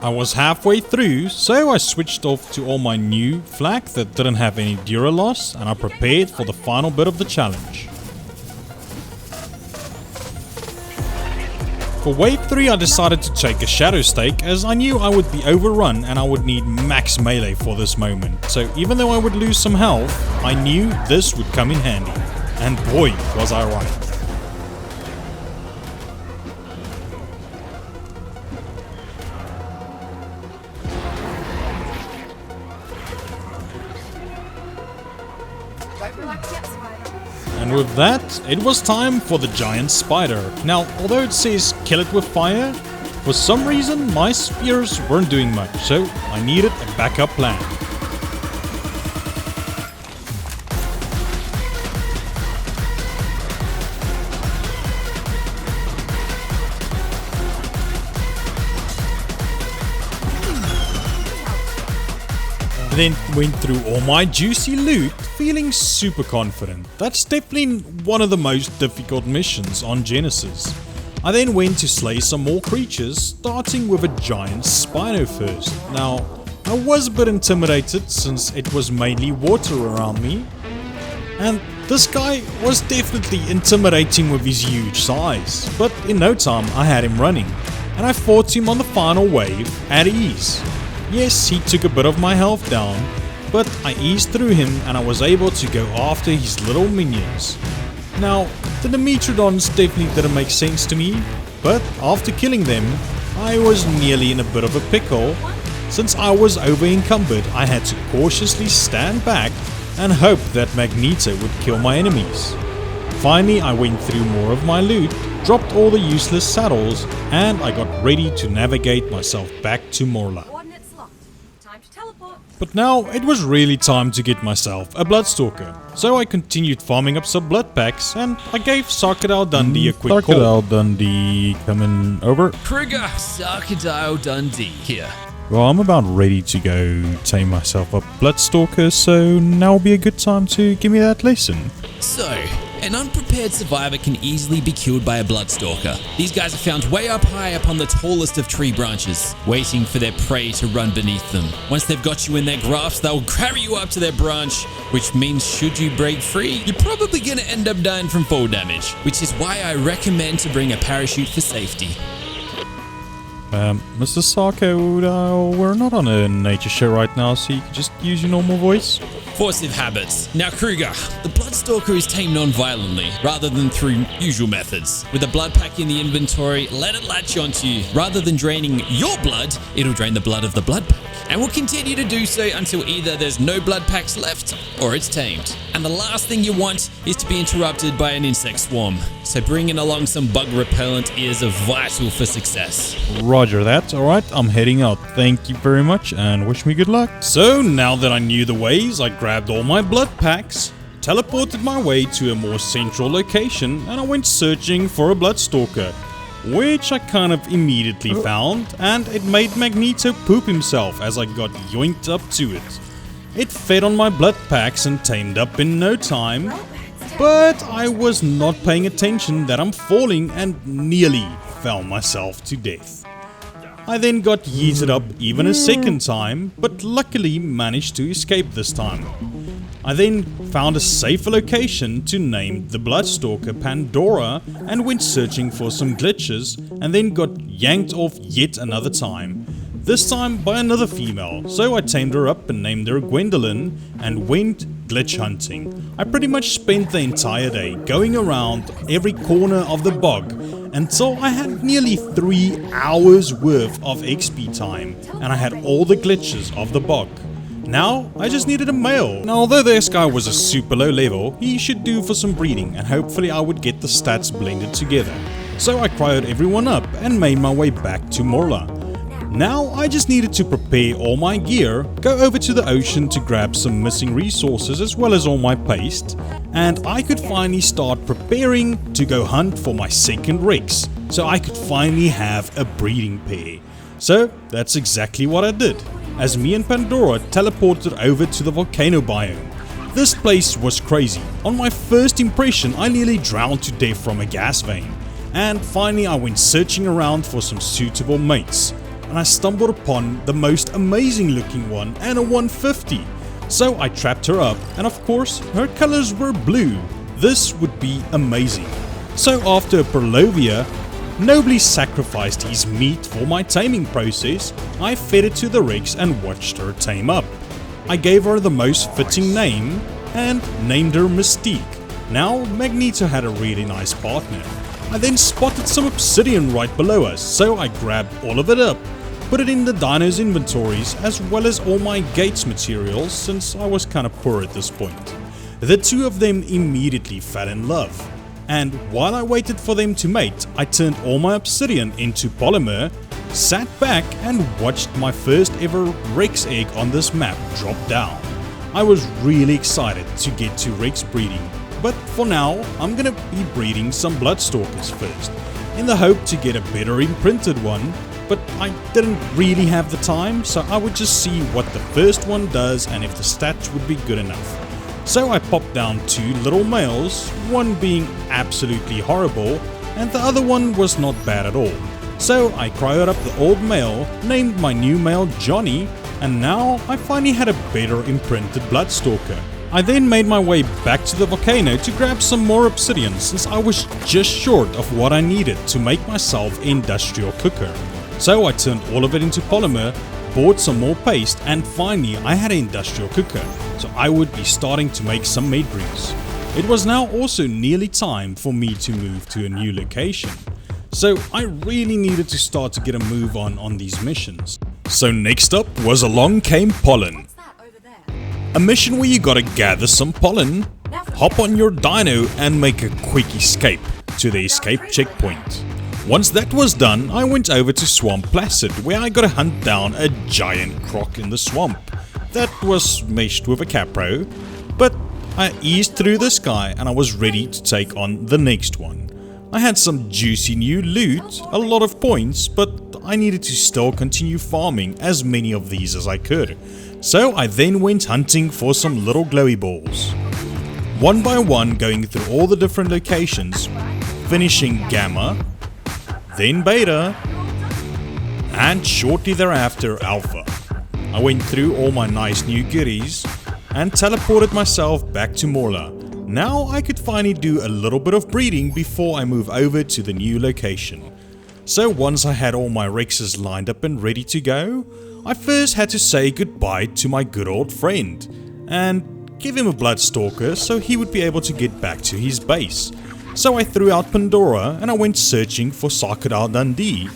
A: I was halfway through, so I switched off to all my new flak that didn't have any Dura loss, and I prepared for the final bit of the challenge. For wave 3 I decided to take a shadow stake as I knew I would be overrun and I would need max melee for this moment, so even though I would lose some health, I knew this would come in handy. And boy, was I right. And with that, it was time for the giant spider. Now, although it says kill it with fire, for some reason my spears weren't doing much, so I needed a backup plan. Then went through all my juicy loot, feeling super confident. That's definitely one of the most difficult missions on Genesis. I then went to slay some more creatures, starting with a giant Spino first. Now, I was a bit intimidated since it was mainly water around me, and this guy was definitely intimidating with his huge size, but in no time I had him running, and I fought him on the final wave at ease. Yes, he took a bit of my health down, but I eased through him and I was able to go after his little minions. Now, the Dimetrodons definitely didn't make sense to me, but after killing them, I was nearly in a bit of a pickle. Since I was over encumbered, I had to cautiously stand back and hope that Magneto would kill my enemies. Finally, I went through more of my loot, dropped all the useless saddles, and I got ready to navigate myself back to Morla. But now it was really time to get myself a Bloodstalker, so I continued farming up some blood packs and I gave Sarcodile Dundee a quick call.
F: Sarcodile Dundee coming over.
D: Kruger, Sarcodile Dundee here.
F: Well, I'm about ready to go tame myself a Bloodstalker, so now will be a good time to give me that lesson.
D: So, an unprepared survivor can easily be killed by a Bloodstalker. These guys are found way up high up on the tallest of tree branches, waiting for their prey to run beneath them. Once they've got you in their grasp, they'll carry you up to their branch, which means should you break free, you're probably gonna end up dying from fall damage, which is why I recommend to bring a parachute for safety.
F: Mr. Sarcodile, we're not on a nature show right now, so you can just use your normal voice.
D: Force of habits. Now, Kruger, the Bloodstalker is tamed non-violently, rather than through usual methods. With a blood pack in the inventory, let it latch onto you. Rather than draining your blood, it'll drain the blood of the blood pack. And will continue to do so until either there's no blood packs left, or it's tamed. And the last thing you want is to be interrupted by an insect swarm. So bringing along some bug repellent is vital for success.
F: Roger that. Alright, I'm heading out. Thank you very much and wish me good luck.
A: So now that I knew the ways, I grabbed all my blood packs, teleported my way to a more central location, and I went searching for a Bloodstalker, which I kind of immediately found, and it made Magneto poop himself as I got yoinked up to it. It fed on my blood packs and tamed up in no time, but I was not paying attention that I'm falling and nearly fell myself to death. I then got yeeted up even a second time, but luckily managed to escape this time. I then found a safer location to name the Bloodstalker Pandora and went searching for some glitches, and then got yanked off yet another time. This time by another female, so I tamed her up and named her Gwendolyn and went glitch hunting. I pretty much spent the entire day going around every corner of the bog until I had nearly 3 hours worth of XP time, and I had all the glitches of the bog. Now, I just needed a male. Now, although this guy was a super low level, he should do for some breeding, and hopefully I would get the stats blended together. So I cryoed everyone up and made my way back to Morla. Now, I just needed to prepare all my gear, go over to the ocean to grab some missing resources as well as all my paste, and I could finally start preparing to go hunt for my second Rex, so I could finally have a breeding pair. So, that's exactly what I did, as me and Pandora teleported over to the Volcanic Biome. This place was crazy. On my first impression, I nearly drowned to death from a gas vein, and finally I went searching around for some suitable mates, and I stumbled upon the most amazing looking one and a 150. So I trapped her up, and of course her colors were blue. This would be amazing. So after Perlovia nobly sacrificed his meat for my taming process, I fed it to the Rex and watched her tame up. I gave her the most fitting name and named her Mystique. Now Magneto had a really nice partner. I then spotted some obsidian right below us, so I grabbed all of it up, put it in the dino's inventories as well as all my gates materials, since I was kinda poor at this point. The two of them immediately fell in love, and while I waited for them to mate, I turned all my obsidian into polymer, sat back and watched my first ever Rex egg on this map drop down. I was really excited to get to Rex breeding, but for now I'm gonna be breeding some Bloodstalkers first, in the hope to get a better imprinted one, but I didn't really have the time, so I would just see what the first one does and if the stats would be good enough. So I popped down 2 little males, one being absolutely horrible and the other one was not bad at all. So I cryoed up the old male, named my new male Johnny, and now I finally had a better imprinted Bloodstalker. I then made my way back to the volcano to grab some more obsidian, since I was just short of what I needed to make myself an industrial cooker. So I turned all of it into polymer, bought some more paste, and finally I had an industrial cooker, so I would be starting to make some meat drinks. It was now also nearly time for me to move to a new location, so I really needed to start to get a move on these missions. So next up was Along Came Pollen, a mission where you gotta gather some pollen, hop on your dino and make a quick escape to the escape checkpoint. Once that was done, I went over to Swamp Placid, where I gotta hunt down a giant croc in the swamp that was meshed with a capro, but I eased through this guy and I was ready to take on the next one. I had some juicy new loot, a lot of points, but I needed to still continue farming as many of these as I could. So I then went hunting for some little glowy balls. One by one, going through all the different locations, finishing Gamma, then Beta, and shortly thereafter Alpha. I went through all my nice new goodies and teleported myself back to Morla. Now I could finally do a little bit of breeding before I move over to the new location. So once I had all my Rexes lined up and ready to go, I first had to say goodbye to my good old friend and give him a Bloodstalker so he would be able to get back to his base. So I threw out Pandora and I went searching for Sarcodile Dundee.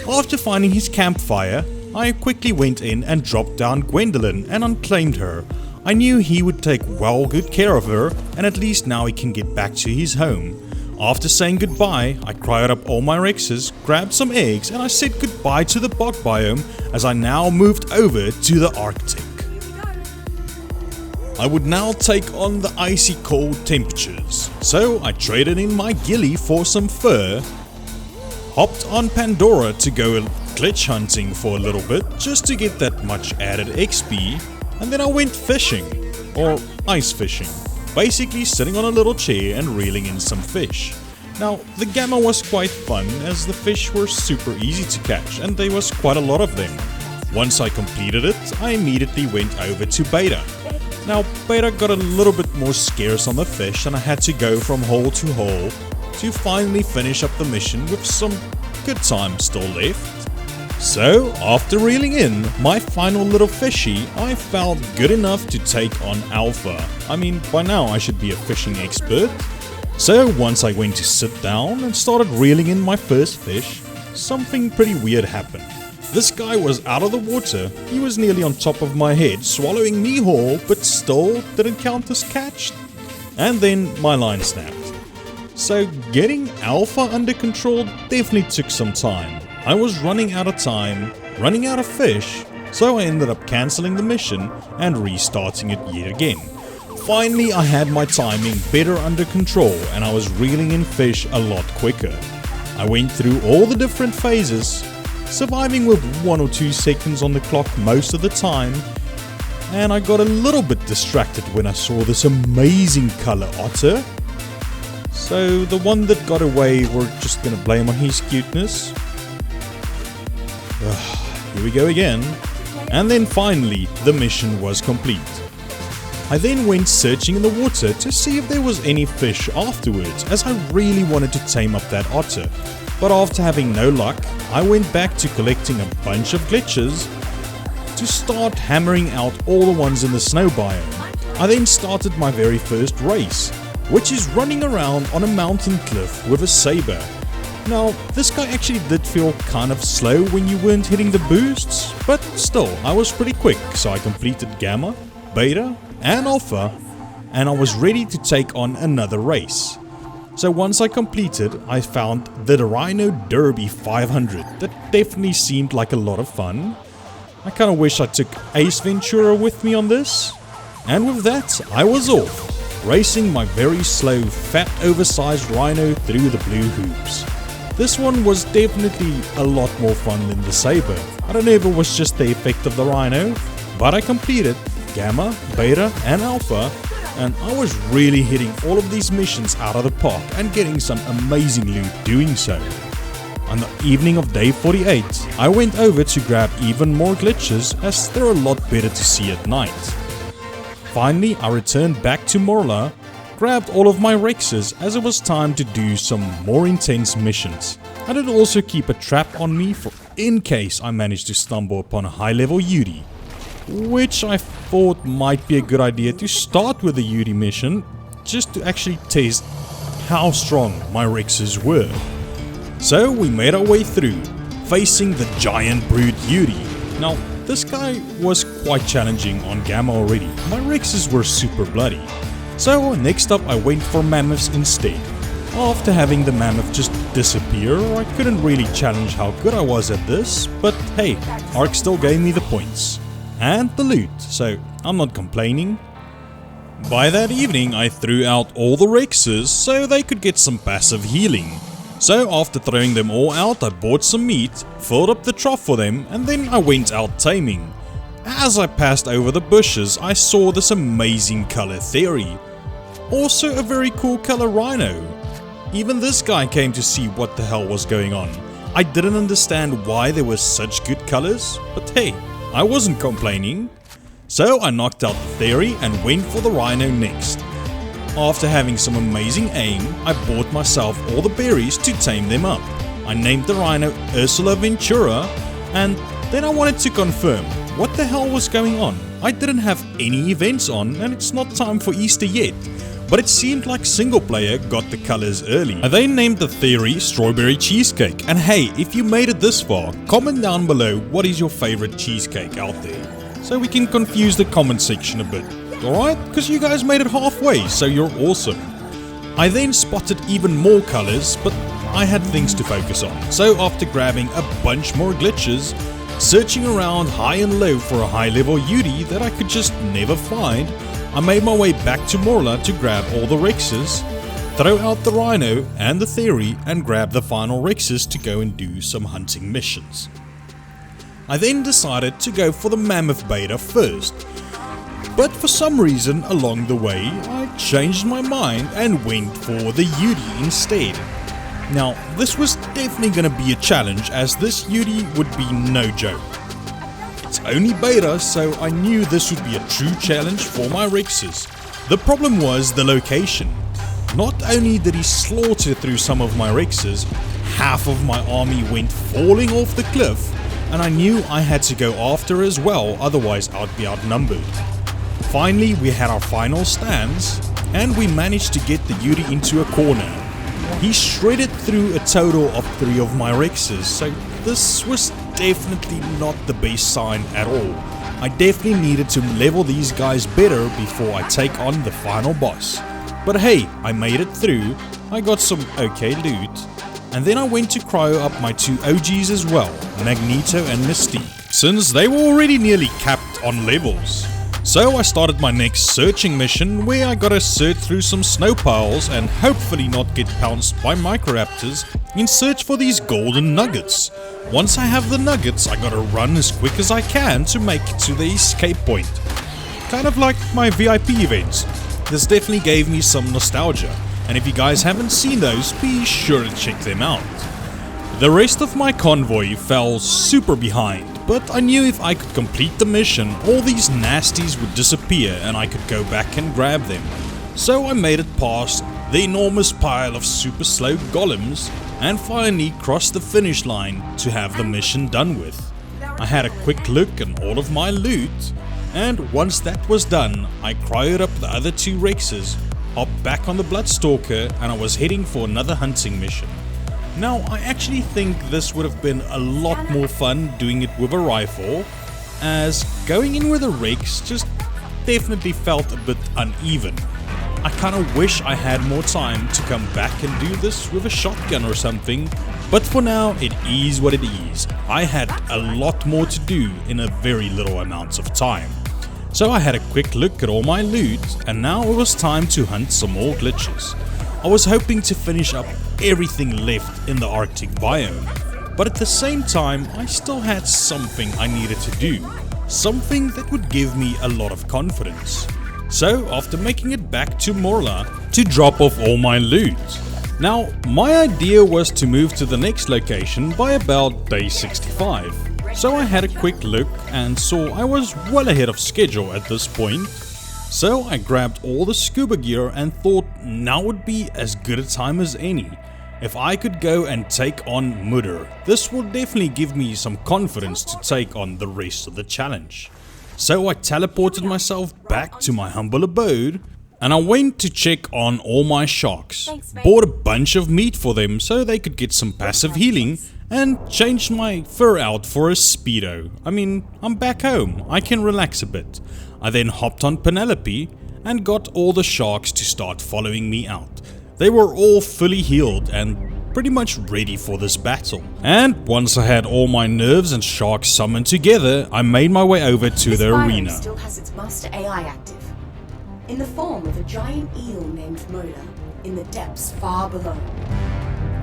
A: After finding his campfire, I quickly went in and dropped down Gwendolyn and unclaimed her. I knew he would take well good care of her, and at least now he can get back to his home. After saying goodbye, I cried up all my Rexes, grabbed some eggs, and I said goodbye to the Bog Biome as I now moved over to the Arctic. I would now take on the icy cold temperatures, so I traded in my ghillie for some fur, hopped on Pandora to go glitch hunting for a little bit just to get that much added XP, and then I went fishing, or ice fishing, basically sitting on a little chair and reeling in some fish. Now the Gamma was quite fun as the fish were super easy to catch and there was quite a lot of them. Once I completed it, I immediately went over to Beta. Now Beta got a little bit more scarce on the fish and I had to go from hole to hole to finally finish up the mission with some good time still left. So after reeling in my final little fishy, I felt good enough to take on Alpha. I mean, by now I should be a fishing expert. So once I went to sit down and started reeling in my first fish, something pretty weird happened. This guy was out of the water, he was nearly on top of my head, swallowing me whole, but still didn't count as catched. And then my line snapped. So getting Alpha under control definitely took some time. I was running out of time, running out of fish, so I ended up cancelling the mission and restarting it yet again. Finally I had my timing better under control and I was reeling in fish a lot quicker. I went through all the different phases, surviving with 1 or 2 seconds on the clock most of the time, and I got a little bit distracted when I saw this amazing colour otter. So the one that got away we're just gonna blame on his cuteness. Here we go again. And then finally the mission was complete. I then went searching in the water to see if there was any fish afterwards, as I really wanted to tame up that otter. But after having no luck, I went back to collecting a bunch of glitches to start hammering out all the ones in the snow biome. I then started my very first race, which is running around on a mountain cliff with a saber. Now, this guy actually did feel kind of slow when you weren't hitting the boosts, but still, I was pretty quick, so I completed Gamma, Beta, and Alpha, and I was ready to take on another race. So once I completed, I found the Rhino Derby 500. That definitely seemed like a lot of fun. I kinda wish I took Ace Ventura with me on this. And with that, I was off, racing my very slow, fat, oversized Rhino through the blue hoops. This one was definitely a lot more fun than the Saber. I don't know if it was just the effect of the Rhino, but I completed Gamma, Beta and Alpha, and I was really hitting all of these missions out of the park and getting some amazing loot doing so. On the evening of day 48, I went over to grab even more glitches as they're a lot better to see at night. Finally, I returned back to Morla, grabbed all of my Rexes as it was time to do some more intense missions. I did also keep a trap on me for in case I managed to stumble upon a high level Yudi, which I thought might be a good idea to start with the Yudi mission just to actually test how strong my Rexes were. So we made our way through, facing the giant brute Yudi. Now this guy was quite challenging on Gamma already, my Rexes were super bloody. So next up I went for Mammoths instead. After having the Mammoth just disappear, I couldn't really challenge how good I was at this, but hey, ARK still gave me the points. And the loot, so I'm not complaining. By that evening I threw out all the Rexes so they could get some passive healing. So after throwing them all out I bought some meat, filled up the trough for them, and then I went out taming. As I passed over the bushes I saw this amazing color theory. Also a very cool color rhino. Even this guy came to see what the hell was going on. I didn't understand why there were such good colors, but hey, I wasn't complaining. So I knocked out the theory and went for the rhino next. After having some amazing aim, I bought myself all the berries to tame them up. I named the rhino Ursula Ventura, and then I wanted to confirm what the hell was going on. I didn't have any events on, and it's not time for Easter yet, but it seemed like single player got the colors early. I then named the theory Strawberry Cheesecake, and hey, if you made it this far, comment down below what is your favorite cheesecake out there, so we can confuse the comment section a bit, alright? Because you guys made it halfway, so you're awesome. I then spotted even more colors, but I had things to focus on, so after grabbing a bunch more glitches, searching around high and low for a high level Yudi that I could just never find, I made my way back to Morla to grab all the Rexes, throw out the Rhino and the Theory, and grab the final Rexes to go and do some hunting missions. I then decided to go for the Mammoth Beta first, but for some reason along the way I changed my mind and went for the Yudi instead. Now this was definitely going to be a challenge, as this Yudi would be no joke. It's only beta, so I knew this would be a true challenge for my Rexes. The problem was the location. Not only did he slaughter through some of my Rexes, half of my army went falling off the cliff, and I knew I had to go after as well, otherwise I'd be outnumbered. Finally we had our final stands, and we managed to get the Yuri into a corner. He shredded through a total of 3 of my Rexes, so this was definitely not the best sign at all. I definitely needed to level these guys better before I take on the final boss. But hey, I made it through, I got some okay loot, and then I went to cryo up my 2 OGs as well, Magneto and Mystique, since they were already nearly capped on levels. So I started my next searching mission, where I gotta search through some snow piles and hopefully not get pounced by Microraptors in search for these golden nuggets. Once I have the nuggets, I gotta run as quick as I can to make it to the escape point. Kind of like my VIP events. This definitely gave me some nostalgia, and if you guys haven't seen those, be sure to check them out. The rest of my convoy fell super behind, but I knew if I could complete the mission, all these nasties would disappear and I could go back and grab them. So I made it past the enormous pile of super slow golems and finally crossed the finish line to have the mission done with. I had a quick look at all of my loot, and once that was done, I cryoed up the other 2 Rexes, hopped back on the Bloodstalker, and I was heading for another hunting mission. Now I actually think this would have been a lot more fun doing it with a rifle, as going in with a Rex just definitely felt a bit uneven. I kinda wish I had more time to come back and do this with a shotgun or something, but for now it is what it is. I had a lot more to do in a very little amount of time. So I had a quick look at all my loot, and now it was time to hunt some more glitches. I was hoping to finish up everything left in the Arctic biome, but at the same time I still had something I needed to do, something that would give me a lot of confidence. So after making it back to Morla to drop off all my loot. Now my idea was to move to the next location by about day 65. So I had a quick look and saw I was well ahead of schedule at this point. So I grabbed all the scuba gear and thought now would be as good a time as any. If I could go and take on Moeder, this will definitely give me some confidence to take on the rest of the challenge. So I teleported myself back to my humble abode, and I went to check on all my sharks. Bought a bunch of meat for them so they could get some passive healing, and changed my fur out for a speedo. I mean, I'm back home, I can relax a bit. I then hopped on Penelope and got all the sharks to start following me out. They were all fully healed and pretty much ready for this battle. And once I had all my nerves and sharks summoned together, I made my way over to the arena.
C: This biome still has its master AI active, in the form of a giant eel named Moeder, in the depths far below.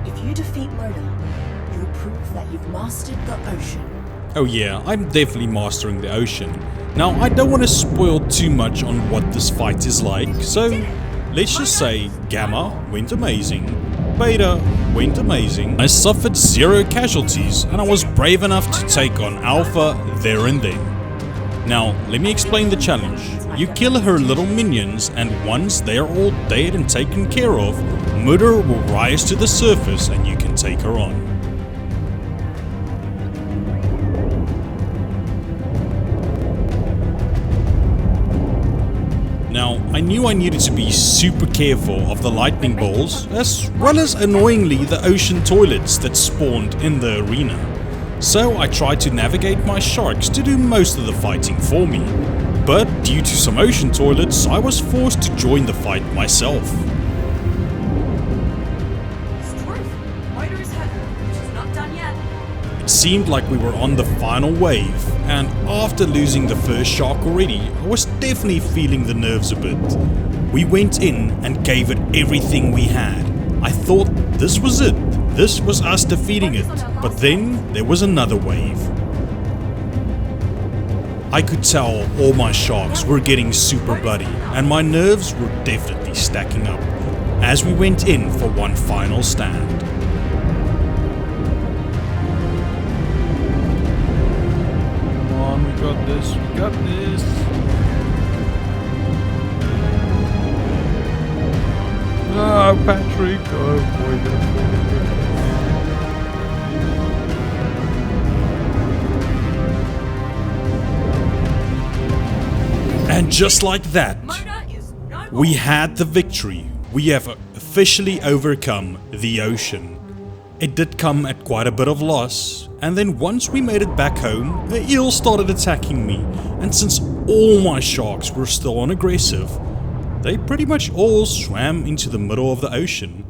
C: If you defeat Moeder, you'll prove that you've mastered the ocean.
A: Oh yeah, I'm definitely mastering the ocean. Now I don't want to spoil too much on what this fight is like, so let's just say Gamma went amazing, Beta went amazing, I suffered 0 casualties, and I was brave enough to take on Alpha there and then. Now let me explain the challenge. You kill her little minions, and once they are all dead and taken care of, Moeder will rise to the surface and you can take her on. Now, I knew I needed to be super careful of the lightning bolts, as well as annoyingly the ocean toilets that spawned in the arena. So I tried to navigate my sharks to do most of the fighting for me. But due to some ocean toilets, I was forced to join the fight myself.
C: Moeder is hurt. She's not done yet.
A: It seemed like we were on the final wave, and after losing the first shark already, I was definitely feeling the nerves a bit. We went in and gave it everything we had. I thought this was it. This was us defeating it. But then there was another wave. I could tell all my sharks were getting super bloody, and my nerves were definitely stacking up as we went in for one final stand.
F: Come on, we got this, we got this. Oh, Patrick, oh boy.
A: And just like that, we had the victory. We have officially overcome the ocean. It did come at quite a bit of loss, and then once we made it back home, the eel started attacking me, and since all my sharks were still unaggressive, they pretty much all swam into the middle of the ocean,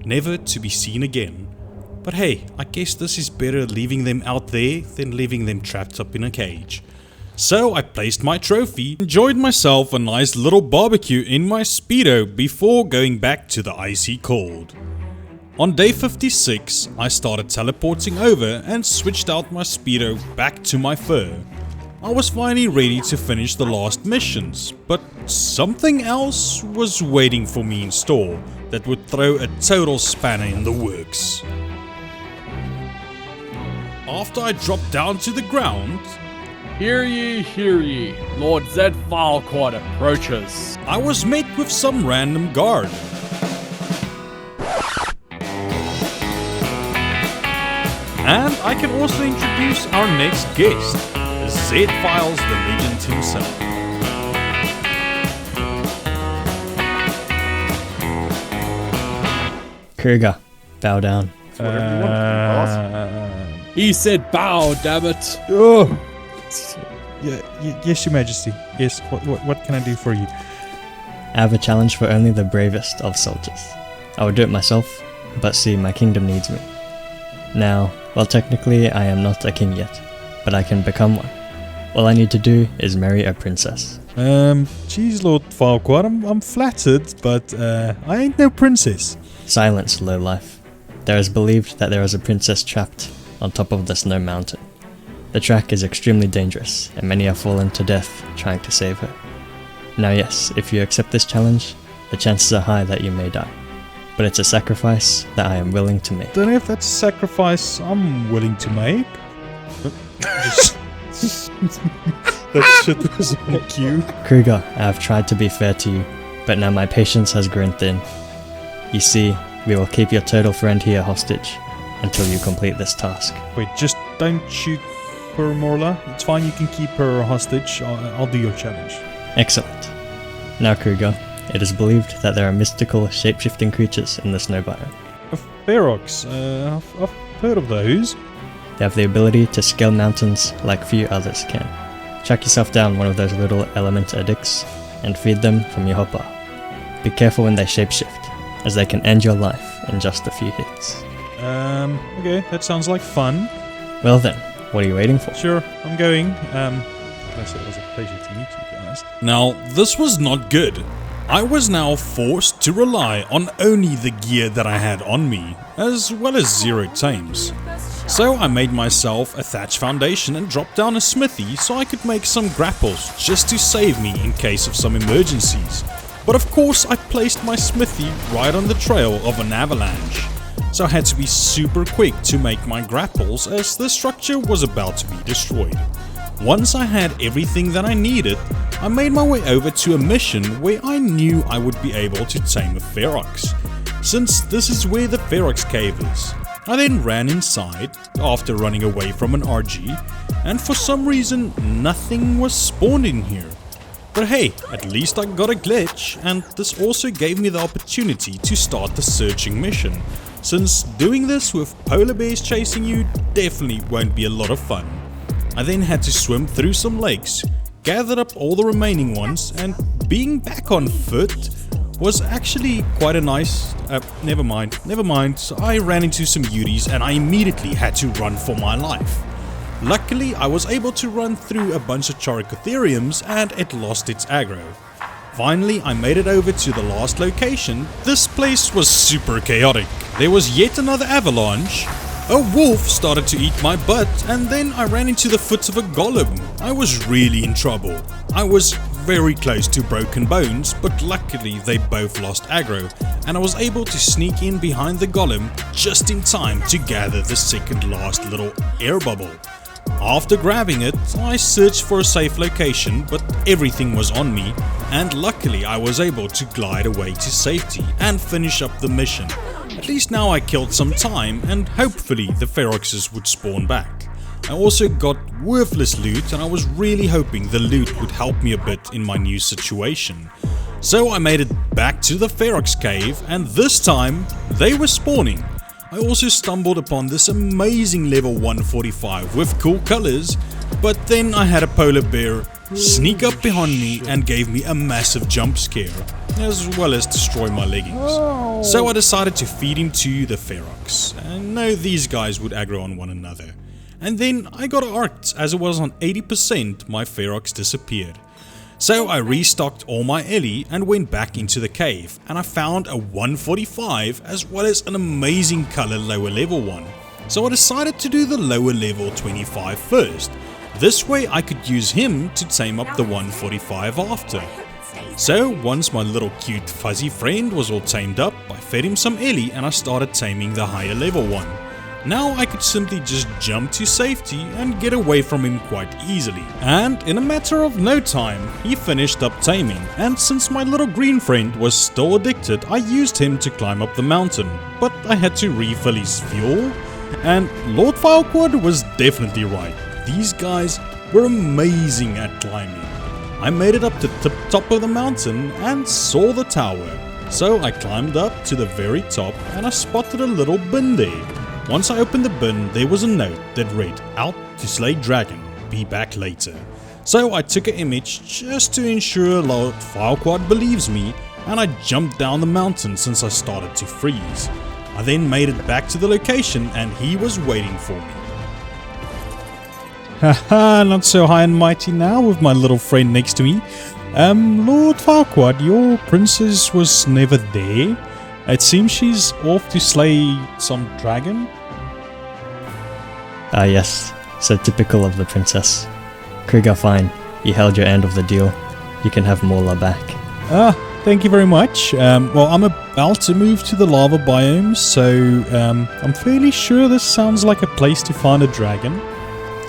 A: never to be seen again. But hey, I guess this is better leaving them out there than leaving them trapped up in a cage. So I placed my trophy, enjoyed myself a nice little barbecue in my Speedo before going back to the icy cold. On day 56, I started teleporting over and switched out my Speedo back to my fur. I was finally ready to finish the last missions, but something else was waiting for me in store that would throw a total spanner in the works. After I dropped down to the ground,
E: Hear ye, Lord Zed Filequaad approaches.
A: I was met with some random guard. And I can also introduce our next guest, Zed Files the legend himself.
G: Kruger, bow down.
E: He said bow, damn it.
F: Oh. Yes, Your Majesty. Yes, what can I do for you?
G: I have a challenge for only the bravest of soldiers. I would do it myself, but see, my kingdom needs me. Now, well, technically I am not a king yet, but I can become one. All I need to do is marry a princess.
F: Geez, Lord Filequaad, I'm flattered, but I ain't no princess.
G: Silence, lowlife. There is believed that there is a princess trapped on top of the snow mountain. The track is extremely dangerous, and many have fallen to death trying to save her. Now yes, if you accept this challenge, the chances are high that you may die. But it's a sacrifice that I am willing to make.
F: Don't know if that's a sacrifice I'm willing to make. That shit was on cue.
G: Kruger, I have tried to be fair to you, but now my patience has grown thin. You see, we will keep your turtle friend here hostage until you complete this task.
F: Wait, just don't shoot her, Morla. It's fine, you can keep her hostage. I'll do your challenge.
G: Excellent. Now Kruger, it is believed that there are mystical shape-shifting creatures in the snow biome.
F: Ferox, I've heard of those.
G: They have the ability to scale mountains like few others can. Track yourself down one of those little element addicts and feed them from your hopper. Be careful when they shapeshift, as they can end your life in just a few hits.
F: Okay, that sounds like fun.
G: Well then, what are you waiting for?
F: Sure, I'm going. I said it was a pleasure to meet you guys.
A: Now, this was not good. I was now forced to rely on only the gear that I had on me, as well as 0 tames. So I made myself a thatch foundation and dropped down a smithy so I could make some grapples just to save me in case of some emergencies. But of course I placed my smithy right on the trail of an avalanche. So I had to be super quick to make my grapples as the structure was about to be destroyed. Once I had everything that I needed, I made my way over to a mission where I knew I would be able to tame a Ferox, since this is where the Ferox cave is. I then ran inside after running away from an RG, and for some reason nothing was spawned in here. But hey, at least I got a glitch, and this also gave me the opportunity to start the searching mission, since doing this with polar bears chasing you definitely won't be a lot of fun. I then had to swim through some lakes, gathered up all the remaining ones, and being back on foot was actually quite a nice... never mind. So I ran into some beauties and I immediately had to run for my life. Luckily, I was able to run through a bunch of Characotheriums and it lost its aggro. Finally, I made it over to the last location. This place was super chaotic. There was yet another avalanche. A wolf started to eat my butt, and then I ran into the foot of a golem. I was really in trouble. I was very close to broken bones, but luckily they both lost aggro, and I was able to sneak in behind the golem just in time to gather the second last little air bubble. After grabbing it, I searched for a safe location, but everything was on me, and luckily I was able to glide away to safety and finish up the mission. At least now I killed some time, and hopefully the Feroxes would spawn back. I also got worthless loot, and I was really hoping the loot would help me a bit in my new situation. So I made it back to the Ferox cave, and this time they were spawning. I also stumbled upon this amazing level 145 with cool colors, but then I had a polar bear sneak up behind me and gave me a massive jump scare, as well as destroy my leggings. So I decided to feed him to the Ferox, and know these guys would aggro on one another. And then I got ARKed, as it was on 80% my Ferox disappeared. So I restocked all my Ellie and went back into the cave, and I found a 145 as well as an amazing color lower level one. So I decided to do the lower level 25 first. This way I could use him to tame up the 145 after. So once my little cute fuzzy friend was all tamed up, I fed him some Ellie and I started taming the higher level one. Now I could simply just jump to safety and get away from him quite easily. And in a matter of no time, he finished up taming, and since my little green friend was still addicted, I used him to climb up the mountain, but I had to refill his fuel, and Lord Filequaad was definitely right. These guys were amazing at climbing. I made it up to the top of the mountain and saw the tower. So I climbed up to the very top and I spotted a little bin there. Once I opened the bin, there was a note that read, "Out to slay dragon, be back later." So I took an image just to ensure Lord Filequaad believes me, and I jumped down the mountain since I started to freeze. I then made it back to the location and he was waiting for me.
F: Haha, not so high and mighty now with my little friend next to me. Lord Filequaad, your princess was never there. It seems she's off to slay some dragon.
G: Ah yes, so typical of the princess. Kruger, fine, you held your end of the deal. You can have Moeder back.
F: Thank you very much. Well, I'm about to move to the lava biome, so I'm fairly sure this sounds like a place to find a dragon.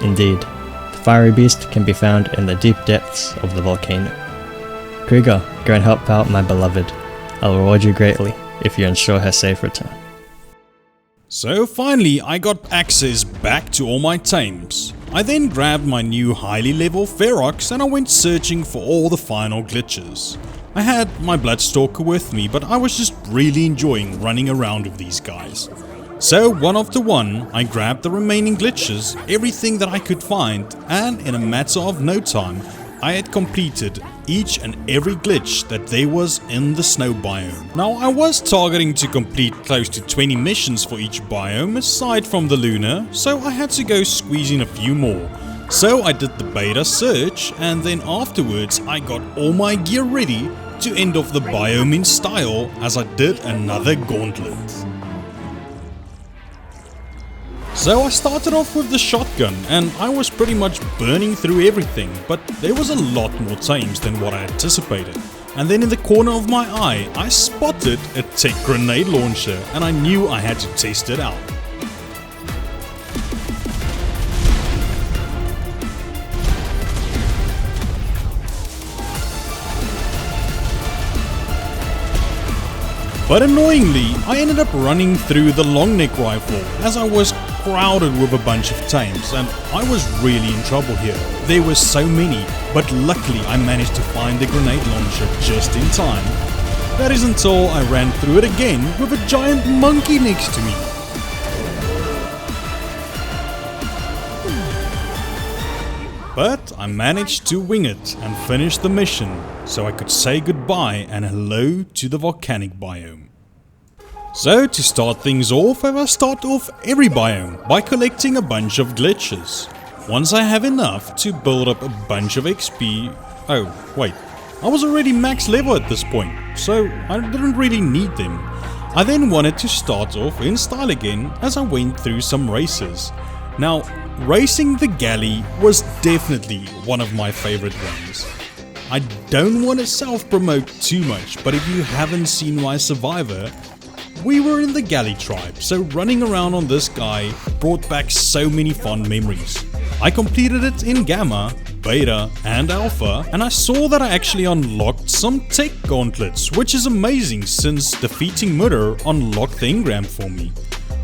G: Indeed, the fiery beast can be found in the deep depths of the volcano. Kruger, go and help out my beloved. I'll reward you greatly if you ensure her safe return.
A: So finally I got access back to all my tames. I then grabbed my new highly level Ferox and I went searching for all the final glitches. I had my Bloodstalker with me, but I was just really enjoying running around with these guys. So one after one, I grabbed the remaining glitches, everything that I could find, and in a matter of no time, I had completed each and every glitch that there was in the snow biome. Now I was targeting to complete close to 20 missions for each biome aside from the lunar, so I had to go squeeze in a few more. So I did the beta search, and then afterwards I got all my gear ready to end off the biome in style as I did another gauntlet. So I started off with the shotgun and I was pretty much burning through everything, but there was a lot more tames than what I anticipated. And then in the corner of my eye, I spotted a tech grenade launcher and I knew I had to test it out. But annoyingly, I ended up running through the long neck rifle as I was crowded with a bunch of tames, and I was really in trouble here. There were so many, but luckily I managed to find the grenade launcher just in time. That is until I ran through it again with a giant monkey next to me. But I managed to wing it and finish the mission, so I could say goodbye and hello to the Volcanic Biome. So to start things off, I will start off every biome by collecting a bunch of glitches. Once I have enough to build up a bunch of XP... Oh, wait. I was already max level at this point, so I didn't really need them. I then wanted to start off in style again as I went through some races. Now, racing the galley was definitely one of my favorite ones. I don't want to self-promote too much, but if you haven't seen my Survivor, we were in the galley tribe, so running around on this guy brought back so many fond memories. I completed it in Gamma, Beta and Alpha, and I saw that I actually unlocked some tech gauntlets, which is amazing since defeating Moeder unlocked the engram for me.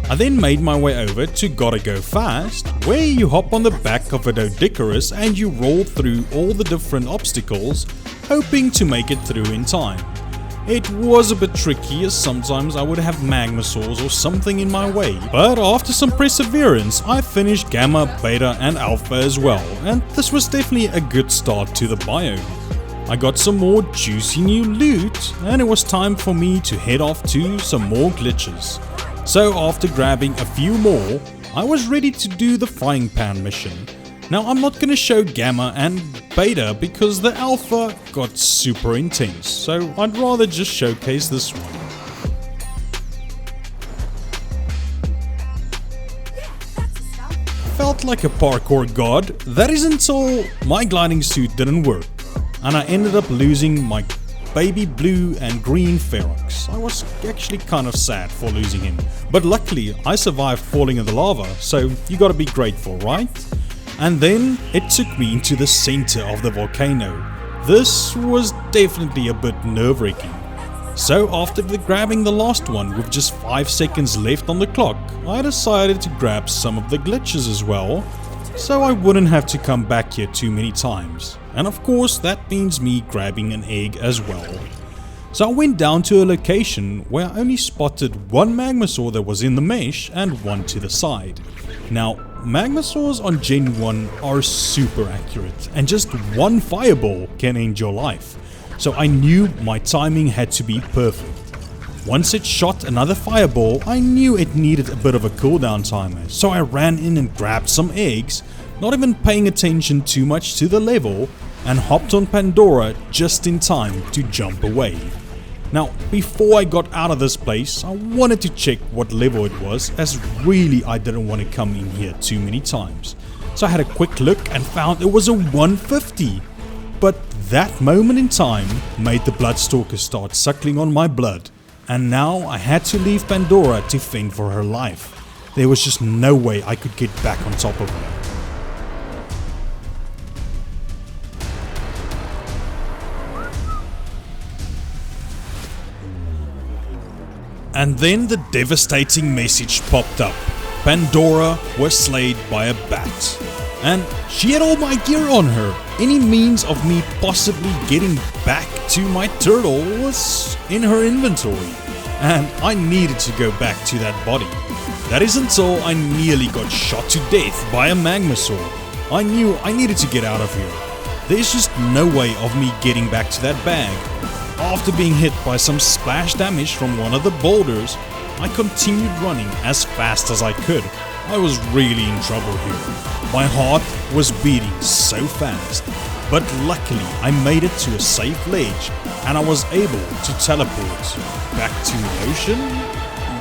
A: I then made my way over to Gotta Go Fast, where you hop on the back of a Doedicurus and you roll through all the different obstacles, hoping to make it through in time. It was a bit tricky as sometimes I would have magmasaurs or something in my way, but after some perseverance I finished Gamma, Beta and Alpha as well, and this was definitely a good start to the biome. I got some more juicy new loot and it was time for me to head off to some more glitches. So after grabbing a few more, I was ready to do the frying pan mission. Now I'm not gonna show Gamma and Beta because the Alpha got super intense, so I'd rather just showcase this one. Felt like a parkour god, that is until my gliding suit didn't work, and I ended up losing my baby blue and green Ferox. I was actually kind of sad for losing him, but luckily I survived falling in the lava, so you gotta be grateful, right? And then it took me into the center of the volcano. This was definitely a bit nerve-wracking. So after grabbing the last one with just 5 seconds left on the clock, I decided to grab some of the glitches as well, so I wouldn't have to come back here too many times. And of course that means me grabbing an egg as well. So I went down to a location where I only spotted one magmasaur that was in the mesh and one to the side. Now magmasaurs on Gen 1 are super accurate and just one fireball can end your life. So I knew my timing had to be perfect. Once it shot another fireball, I knew it needed a bit of a cooldown timer, so I ran in and grabbed some eggs, not even paying attention too much to the level, and hopped on Pandora just in time to jump away. Now, before I got out of this place, I wanted to check what level it was, as really I didn't want to come in here too many times. So I had a quick look and found it was a 150. But that moment in time made the Bloodstalker start suckling on my blood. And now I had to leave Pandora to fend for her life. There was just no way I could get back on top of her. And then the devastating message popped up. Pandora was slayed by a bat. And she had all my gear on her. Any means of me possibly getting back to my turtle was in her inventory. And I needed to go back to that body. That is until I nearly got shot to death by a magmasaur. I knew I needed to get out of here. There's just no way of me getting back to that bag. After being hit by some splash damage from one of the boulders, I continued running as fast as I could. I was really in trouble here. My heart was beating so fast, but luckily I made it to a safe ledge and I was able to teleport back to the ocean.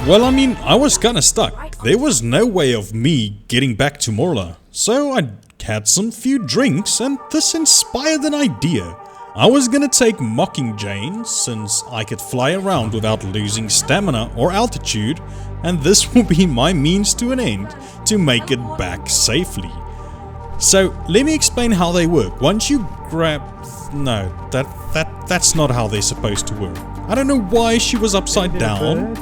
A: Well, I mean, I was kinda stuck. There was no way of me getting back to Morla, so I had some few drinks and this inspired an idea. I was gonna take Mockingjay since I could fly around without losing stamina or altitude, and this will be my means to an end to make it back safely. So let me explain how they work. Once you grab... No, that's not how they're supposed to work. I don't know why she was upside down,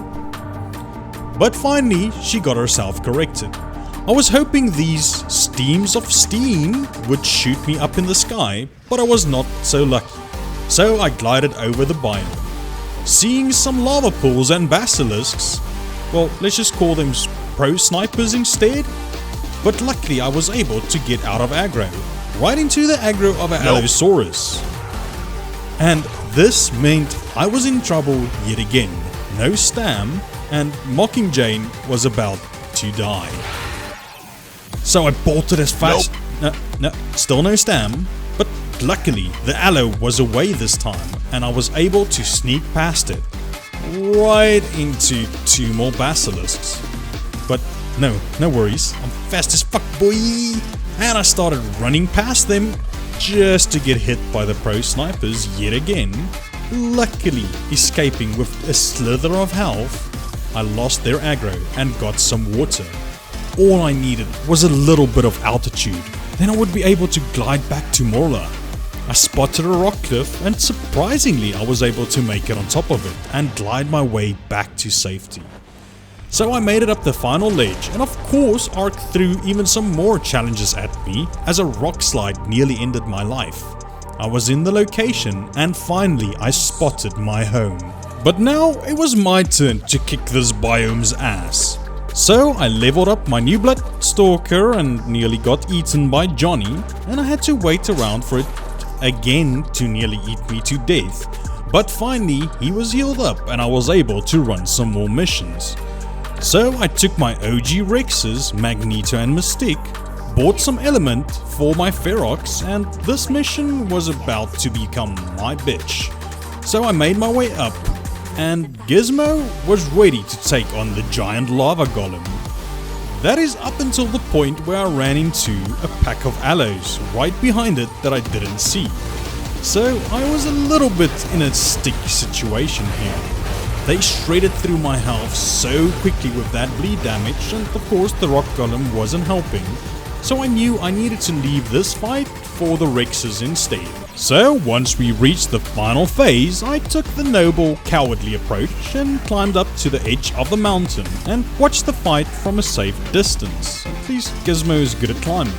A: but finally she got herself corrected. I was hoping these streams of steam would shoot me up in the sky, but I was not so lucky. So I glided over the biome, seeing some lava pools and basilisks. Well, let's just call them pro snipers instead. But luckily I was able to get out of aggro, right into the aggro of an Allosaurus. And this meant I was in trouble yet again. No stam, and Mockingjay was about to die. So I bolted as fast. No, still no stam. But luckily the Allo was away this time, and I was able to sneak past it, right into 2 more basilisks. But no worries, I'm fast as fuck, boy! And I started running past them just to get hit by the pro snipers yet again, luckily escaping with a slither of health. I lost their aggro and got some water. All I needed was a little bit of altitude, then I would be able to glide back to Morla. I spotted a rock cliff, and surprisingly I was able to make it on top of it and glide my way back to safety. So I made it up the final ledge, and of course ARK threw even some more challenges at me as a rock slide nearly ended my life. I was in the location, and finally I spotted my home. But now it was my turn to kick this biome's ass. So I leveled up my new blood stalker and nearly got eaten by Johnny, and I had to wait around for it again to nearly eat me to death. But finally he was healed up and I was able to run some more missions. So I took my OG Rexes, Magneto and Mystique, bought some element for my Ferox, and this mission was about to become my bitch. So I made my way up, and Gizmo was ready to take on the giant lava golem. That is up until the point where I ran into a pack of allos right behind it that I didn't see. So I was a little bit in a sticky situation here. They shredded through my health so quickly with that bleed damage, and of course the rock golem wasn't helping. So I knew I needed to leave this fight for the Rexes instead. So once we reached the final phase, I took the noble, cowardly approach and climbed up to the edge of the mountain and watched the fight from a safe distance. At least Gizmo is good at climbing.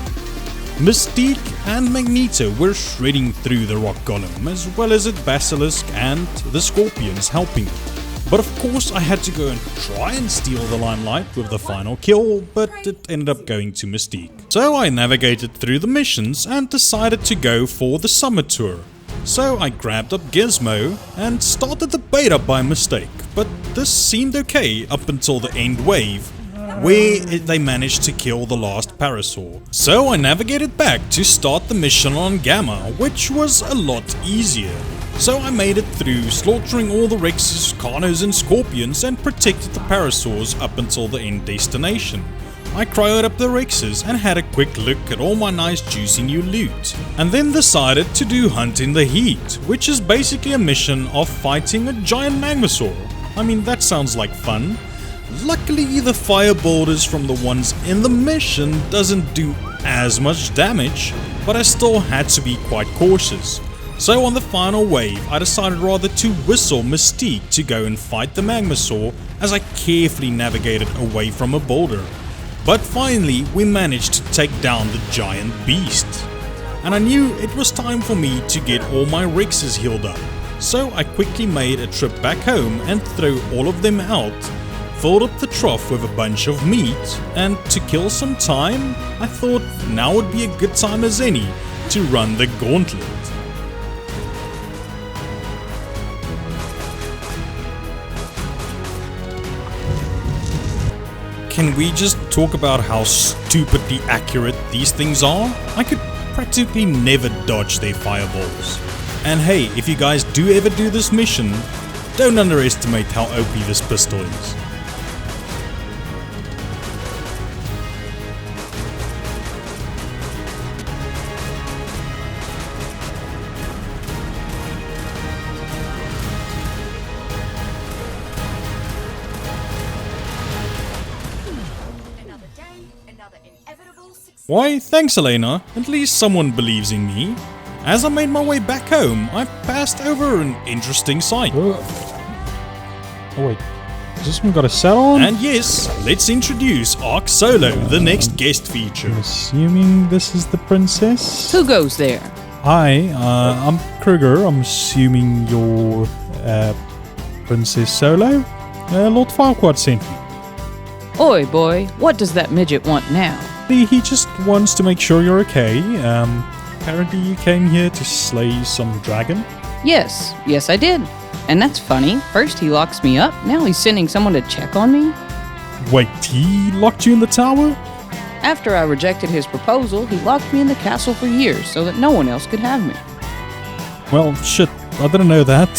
A: Mystique and Magneto were shredding through the rock golem, as well as a basilisk and the scorpions helping. But of course I had to go and try and steal the limelight with the final kill, but it ended up going to Mystique. So I navigated through the missions and decided to go for the summer tour. So I grabbed up Gizmo and started the beta by mistake, but this seemed okay up until the end wave, where they managed to kill the last Parasaur. So I navigated back to start the mission on Gamma, which was a lot easier. So I made it through, slaughtering all the Rexes, Carnos and Scorpions, and protected the Parasaurs up until the end destination. I cryoed up the Rexes and had a quick look at all my nice juicy new loot, and then decided to do Hunt in the Heat, which is basically a mission of fighting a giant Magmasaur. I mean, that sounds like fun. Luckily the fire boulders from the ones in the mission doesn't do as much damage, but I still had to be quite cautious. So on the final wave, I decided rather to whistle Mystique to go and fight the Magmasaur as I carefully navigated away from a boulder. But finally we managed to take down the giant beast. And I knew it was time for me to get all my Rexes healed up. So I quickly made a trip back home and threw all of them out, filled up the trough with a bunch of meat, and to kill some time, I thought now would be a good time as any to run the gauntlet. Can we just talk about how stupidly accurate these things are? I could practically never dodge their fireballs. And hey, if you guys do ever do this mission, don't underestimate how OP this pistol is. Why, thanks Elena, at least someone believes in me. As I made my way back home, I passed over an interesting sight.
F: Oh wait, has this one got a saddle on?
A: And yes, let's introduce ARK Solo, the next guest feature.
F: I'm assuming this is the princess.
H: Who goes there?
F: Hi, I'm Kruger. I'm assuming you're Princess Solo. Lord Filequaad sent me.
H: Oi, boy, what does that midget want now?
F: He just wants to make sure you're okay. Apparently you came here to slay some dragon.
H: Yes, I did. And that's funny. First he locks me up, now he's sending someone to check on me.
F: Wait, he locked you in the tower?
H: After I rejected his proposal, he locked me in the castle for years so that no one else could have me.
F: Well, shit, I didn't know that.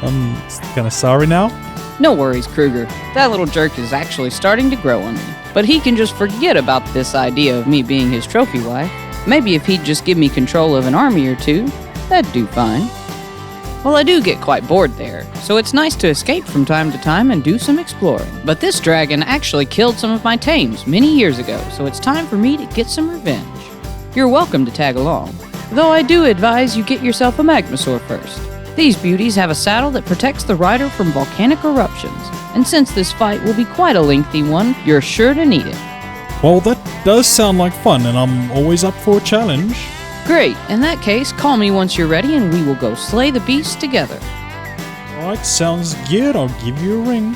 F: I'm kind of sorry now.
H: No worries, Kruger. That little jerk is actually starting to grow on me. But he can just forget about this idea of me being his trophy wife. Maybe if he'd just give me control of an army or two, that'd do fine. Well, I do get quite bored there, so it's nice to escape from time to time and do some exploring. But this dragon actually killed some of my tames many years ago, so it's time for me to get some revenge. You're welcome to tag along, though I do advise you get yourself a magmasaur first. These beauties have a saddle that protects the rider from volcanic eruptions, and since this fight will be quite a lengthy one, you're sure to need it.
F: Well, that does sound like fun, and I'm always up for a challenge.
H: Great, in that case, call me once you're ready and we will go slay the beast together.
F: Alright, sounds good. I'll give you a ring.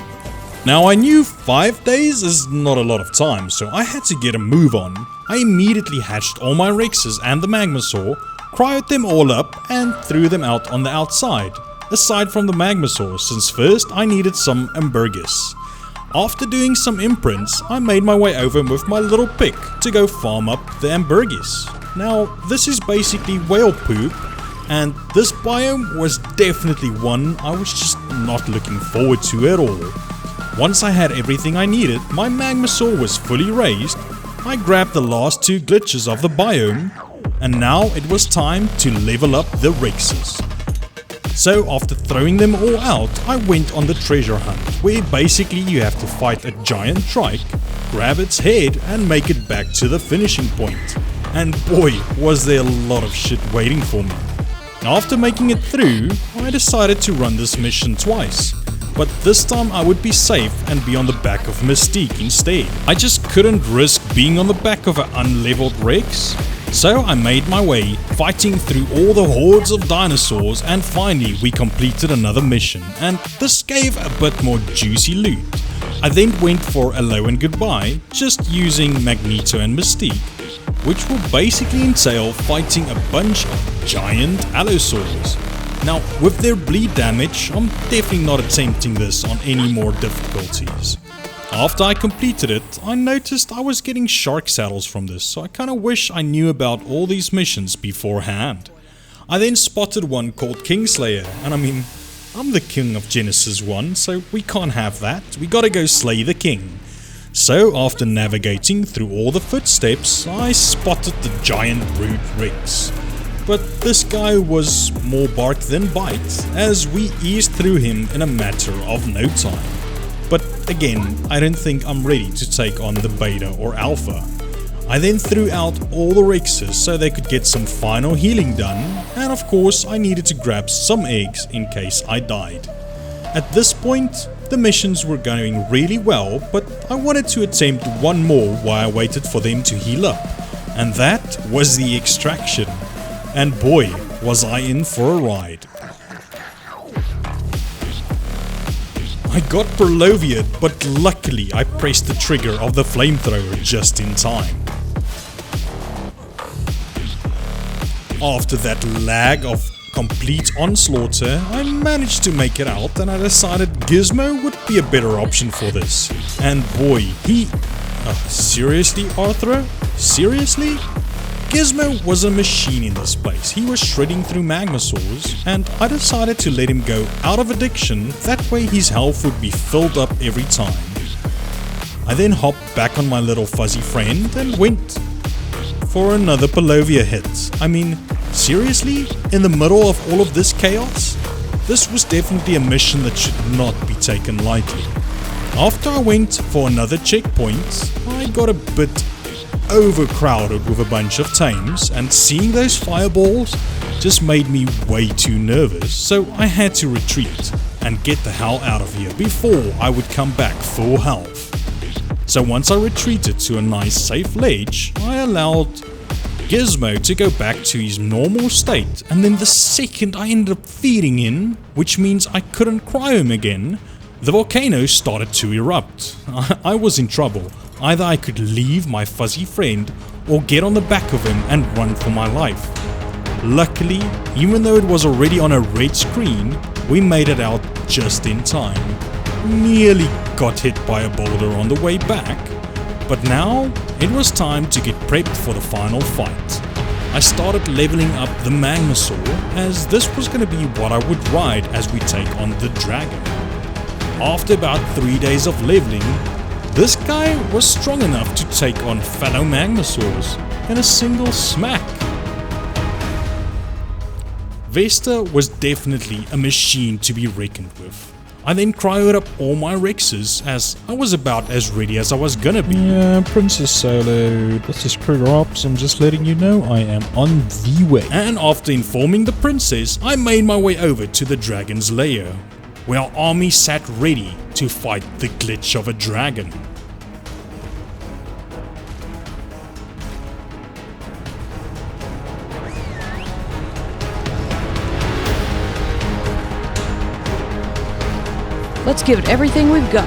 A: Now I knew 5 days is not a lot of time, so I had to get a move on. I immediately hatched all my Rexes and the Magmasaur, cryoed them all up and threw them out on the outside, aside from the Magmasaur, since first I needed some Ambergris. After doing some imprints, I made my way over with my little pick to go farm up the Ambergris. Now, this is basically whale poop, and this biome was definitely one I was just not looking forward to at all. Once I had everything I needed, my Magmasaur was fully raised, I grabbed the last 2 glitches of the biome, and now it was time to level up the Rexes. So after throwing them all out, I went on the treasure hunt, where basically you have to fight a giant trike, grab its head and make it back to the finishing point. And boy, was there a lot of shit waiting for me. After making it through, I decided to run this mission twice, but this time I would be safe and be on the back of Mystique instead. I just couldn't risk being on the back of an unleveled Rex. So I made my way, fighting through all the hordes of dinosaurs, and finally we completed another mission, and this gave a bit more juicy loot. I then went for a low and goodbye, just using Magneto and Mystique, which will basically entail fighting a bunch of giant allosaurs. Now, with their bleed damage, I'm definitely not attempting this on any more difficulties. After I completed it, I noticed I was getting shark saddles from this, so I kinda wish I knew about all these missions beforehand. I then spotted one called Kingslayer, and I mean, I'm the king of Genesis 1, so we can't have that, we gotta go slay the king. So after navigating through all the footsteps, I spotted the giant brute Rex. But this guy was more bark than bite, as we eased through him in a matter of no time. But again, I don't think I'm ready to take on the beta or alpha. I then threw out all the Rexes so they could get some final healing done, and of course I needed to grab some eggs in case I died. At this point, the missions were going really well, but I wanted to attempt one more while I waited for them to heal up, and that was the extraction. And boy, was I in for a ride. I got Perloviated, but luckily I pressed the trigger of the flamethrower just in time. After that lag of complete onslaught, I managed to make it out, and I decided Gizmo would be a better option for this. And boy, he... seriously, Arthur? Seriously? Gizmo was a machine in this place. He was shredding through Magmasaurs, and I decided to let him go out of addiction, that way his health would be filled up every time. I then hopped back on my little fuzzy friend and went for another Palovia hit. I mean, seriously? In the middle of all of this chaos? This was definitely a mission that should not be taken lightly. After I went for another checkpoint, I got a bit overcrowded with a bunch of tames, and seeing those fireballs just made me way too nervous, so I had to retreat. and get the hell out of here before I would come back full health. So once I retreated to a nice safe ledge, I allowed Gizmo to go back to his normal state, and then the second I ended up feeding in, which means I couldn't cryo him again, the volcano started to erupt. I was in trouble. Either I could leave my fuzzy friend or get on the back of him and run for my life. Luckily, even though it was already on a red screen, we made it out just in time. Nearly got hit by a boulder on the way back, but now it was time to get prepped for the final fight. I started leveling up the Magmasaur, as this was going to be what I would ride as we take on the dragon. After about 3 days of leveling, this guy was strong enough to take on fellow Magmasaurs in a single smack. Vesta was definitely a machine to be reckoned with. I then cryoed up all my Rexes, as I was about as ready as I was gonna be.
F: Yeah, Princess Solo, this is KrugerOps. I'm just letting you know I am on the way.
A: And after informing the princess, I made my way over to the dragon's lair, where our army sat ready to fight the glitch of a dragon.
H: Let's give it everything we've got.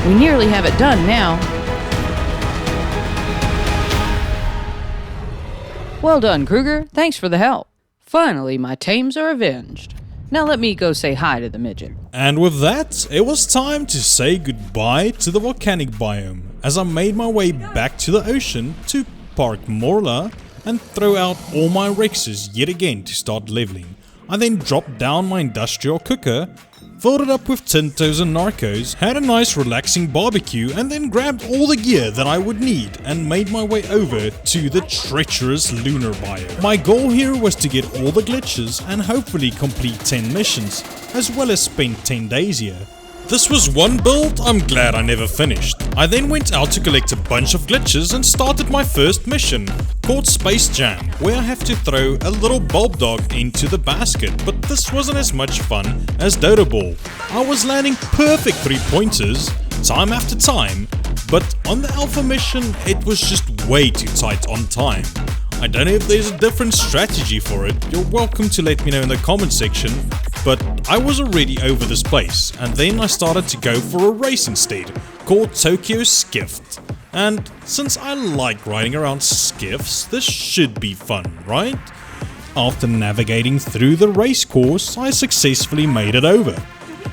H: We nearly have it done now. Well done, Kruger. Thanks for the help. Finally, my tames are avenged. Now let me go say hi to the midget.
A: And with that, it was time to say goodbye to the Volcanic Biome, as I made my way back to the ocean to Park Morla and throw out all my Rexes yet again to start leveling. I then dropped down my industrial cooker, filled it up with Tintos and Narcos, had a nice relaxing barbecue, and then grabbed all the gear that I would need and made my way over to the treacherous Lunar Biome. My goal here was to get all the glitches and hopefully complete 10 missions, as well as spend 10 days here. This was one build I'm glad I never finished. I then went out to collect a bunch of glitches and started my first mission, called Space Jam, where I have to throw a little bulb dog into the basket, but this wasn't as much fun as Dodoball. I was landing perfect 3-pointers, time after time, but on the alpha mission it was just way too tight on time. I don't know if there's a different strategy for it, you're welcome to let me know in the comment section, but I was already over this place, and then I started to go for a race instead, called Tokyo Skift. And since I like riding around skiffs, this should be fun, right? After navigating through the race course, I successfully made it over.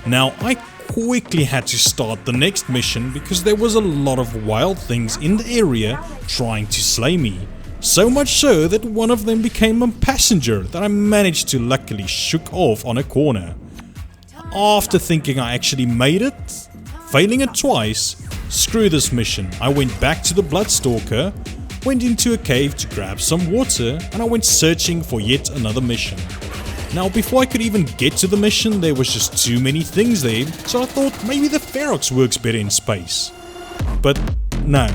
A: Now I quickly had to start the next mission because there was a lot of wild things in the area trying to slay me. So much so that one of them became a passenger that I managed to luckily shook off on a corner. After thinking I actually made it, failing it twice, screw this mission, I went back to the Bloodstalker, went into a cave to grab some water, and I went searching for yet another mission. Now before I could even get to the mission, there was just too many things there, so I thought maybe the Ferox works better in space. But no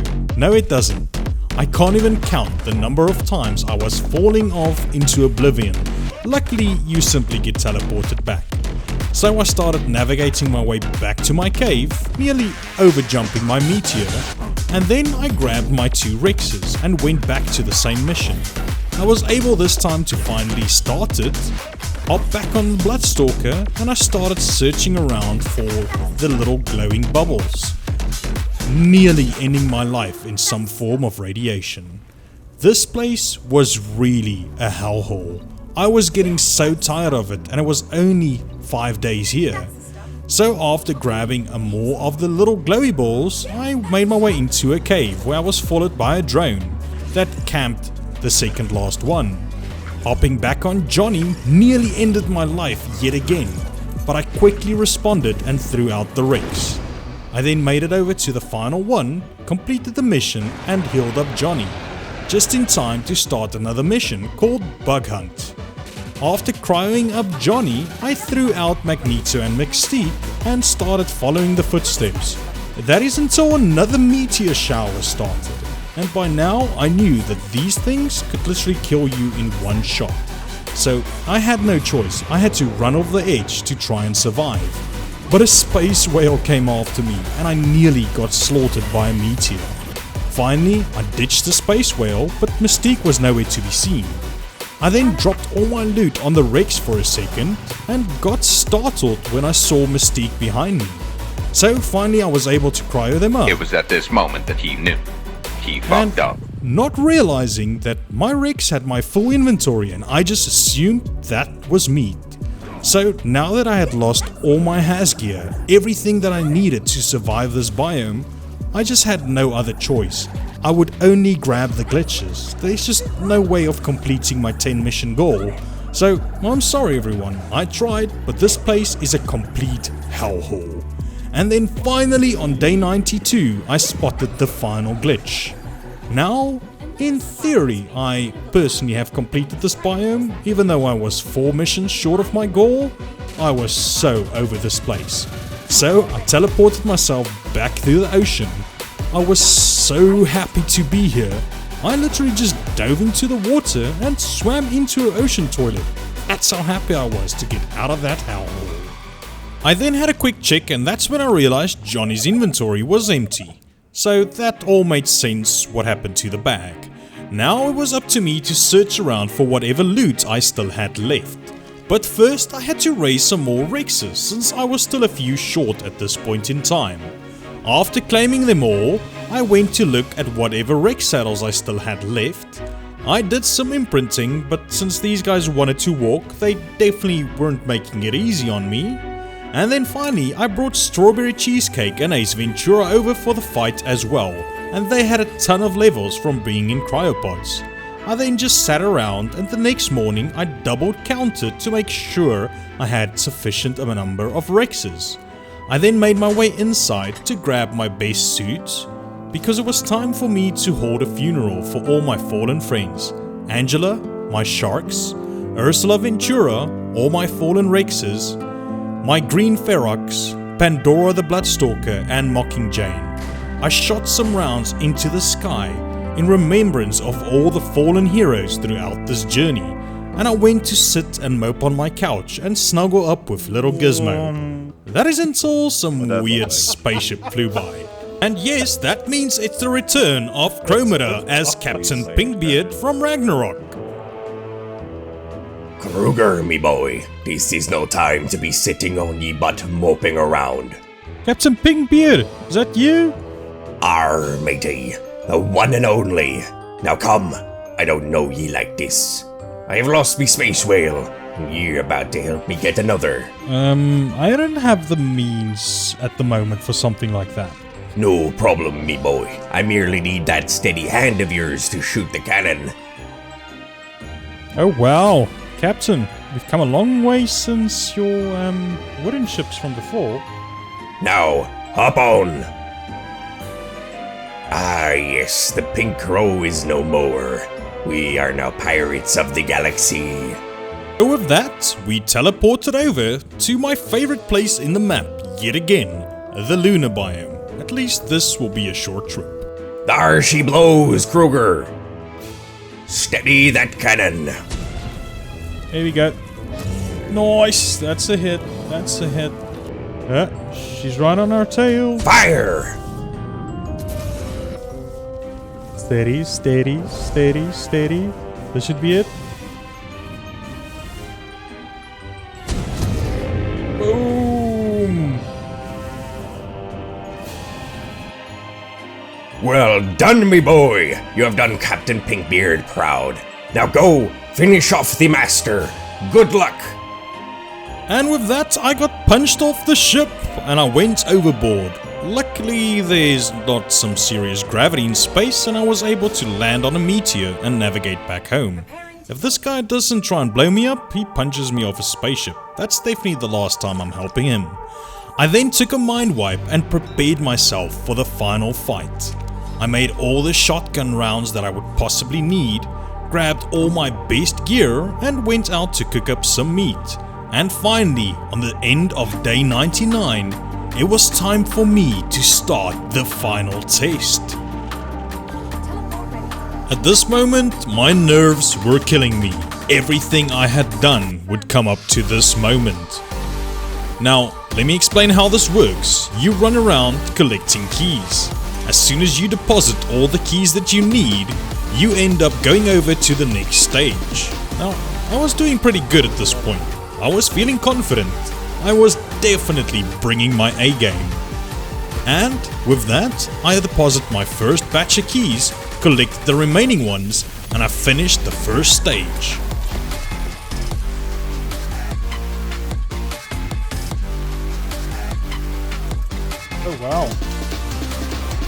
A: it doesn't. I can't even count the number of times I was falling off into oblivion. Luckily, you simply get teleported back. So I started navigating my way back to my cave, nearly overjumping my meteor, and then I grabbed my 2 Rexes and went back to the same mission. I was able this time to finally start it, hop back on the Bloodstalker, and I started searching around for the little glowing bubbles, nearly ending my life in some form of radiation. This place was really a hellhole. I was getting so tired of it, and it was only 5 days here. So after grabbing more of the little glowy balls, I made my way into a cave where I was followed by a drone that camped the second last one. Hopping back on Johnny nearly ended my life yet again, but I quickly responded and threw out the Rex. I then made it over to the final one, completed the mission and healed up Johnny, just in time to start another mission called Bug Hunt. After cryoing up Johnny, I threw out Magneto and Mystique and started following the footsteps. That is until another meteor shower started. and by now I knew that these things could literally kill you in one shot. So I had no choice, I had to run off the edge to try and survive. But a space whale came after me and I nearly got slaughtered by a meteor. Finally, I ditched the space whale, but Mystique was nowhere to be seen. I then dropped all my loot on the Rex for a second and got startled when I saw Mystique behind me. So finally I was able to cryo them up.
I: It was at this moment that he knew. He fucked up.
A: Not realizing that my Rex had my full inventory and I just assumed that was meat. So now that I had lost all my has gear, everything that I needed to survive this biome, I just had no other choice. I would only grab the glitches. There's just no way of completing my 10 mission goal. So I'm sorry everyone, I tried, but this place is a complete hellhole. And then finally on day 92 I spotted the final glitch. Now, in theory, I personally have completed this biome, even though I was 4 missions short of my goal. I was so over this place. So I teleported myself back through the ocean. I was so happy to be here. I literally just dove into the water and swam into an ocean toilet. That's how happy I was to get out of that hellhole. I then had a quick check and that's when I realized Johnny's inventory was empty. So that all made sense what happened to the bag. Now it was up to me to search around for whatever loot I still had left. But first I had to raise some more Rexes since I was still a few short at this point in time. After claiming them all, I went to look at whatever Rex saddles I still had left. I did some imprinting, but since these guys wanted to walk, they definitely weren't making it easy on me. And then finally I brought Strawberry Cheesecake and Ace Ventura over for the fight as well, and they had a ton of levels from being in cryopods. I then just sat around and the next morning I double counted to make sure I had sufficient a number of Rexes. I then made my way inside to grab my best suit, because it was time for me to hold a funeral for all my fallen friends. Angela, my sharks, Ursula Ventura, all my fallen Rexes, my green Ferox, Pandora the Bloodstalker and Mockingjay. I shot some rounds into the sky in remembrance of all the fallen heroes throughout this journey, and I went to sit and mope on my couch and snuggle up with little Gizmo. That is until some weird spaceship flew by. And yes, that means it's the return of Moeder as Captain Pinkbeard from Riinark.
J: Kruger, me boy, this is no time to be sitting on ye butt moping around.
A: Captain Pinkbeard, is that you?
J: Arr, matey, the one and only. Now come, I don't know ye like this. I have lost me space whale, and you're about to help me get another.
A: I don't have the means at the moment for something like that.
J: No problem, me boy. I merely need that steady hand of yours to shoot the cannon.
A: Oh wow, Captain, we've come a long way since your wooden ships from before.
J: Now, hop on. Ah yes, the Pink Crow is no more. We are now pirates of the galaxy.
A: So with that, we teleported over to my favorite place in the map yet again, the Lunar Biome. At least this will be a short trip.
J: There she blows, Kruger. Steady that cannon.
A: Here we go. Nice, that's a hit, that's a hit. She's right on our tail.
J: Fire!
A: Steady, steady, steady, steady. This should be it. Boom!
J: Well done, me boy. You have done Captain Pinkbeard proud. Now go, finish off the master. Good luck.
A: And with that, I got punched off the ship and I went overboard. Luckily, there's not some serious gravity in space and I was able to land on a meteor and navigate back home. If this guy doesn't try and blow me up, he punches me off a spaceship. That's definitely the last time I'm helping him. I then took a mind wipe and prepared myself for the final fight. I made all the shotgun rounds that I would possibly need, grabbed all my best gear and went out to cook up some meat. And finally, on the end of day 99, it was time for me to start the final test. At this moment, my nerves were killing me. Everything I had done would come up to this moment. Now, let me explain how this works. You run around collecting keys. As soon as you deposit all the keys that you need, you end up going over to the next stage. Now, I was doing pretty good at this point. I was feeling confident. I was definitely bringing my A game. And with that, I deposit my first batch of keys, collect the remaining ones, and I finished the first stage.
F: Oh wow.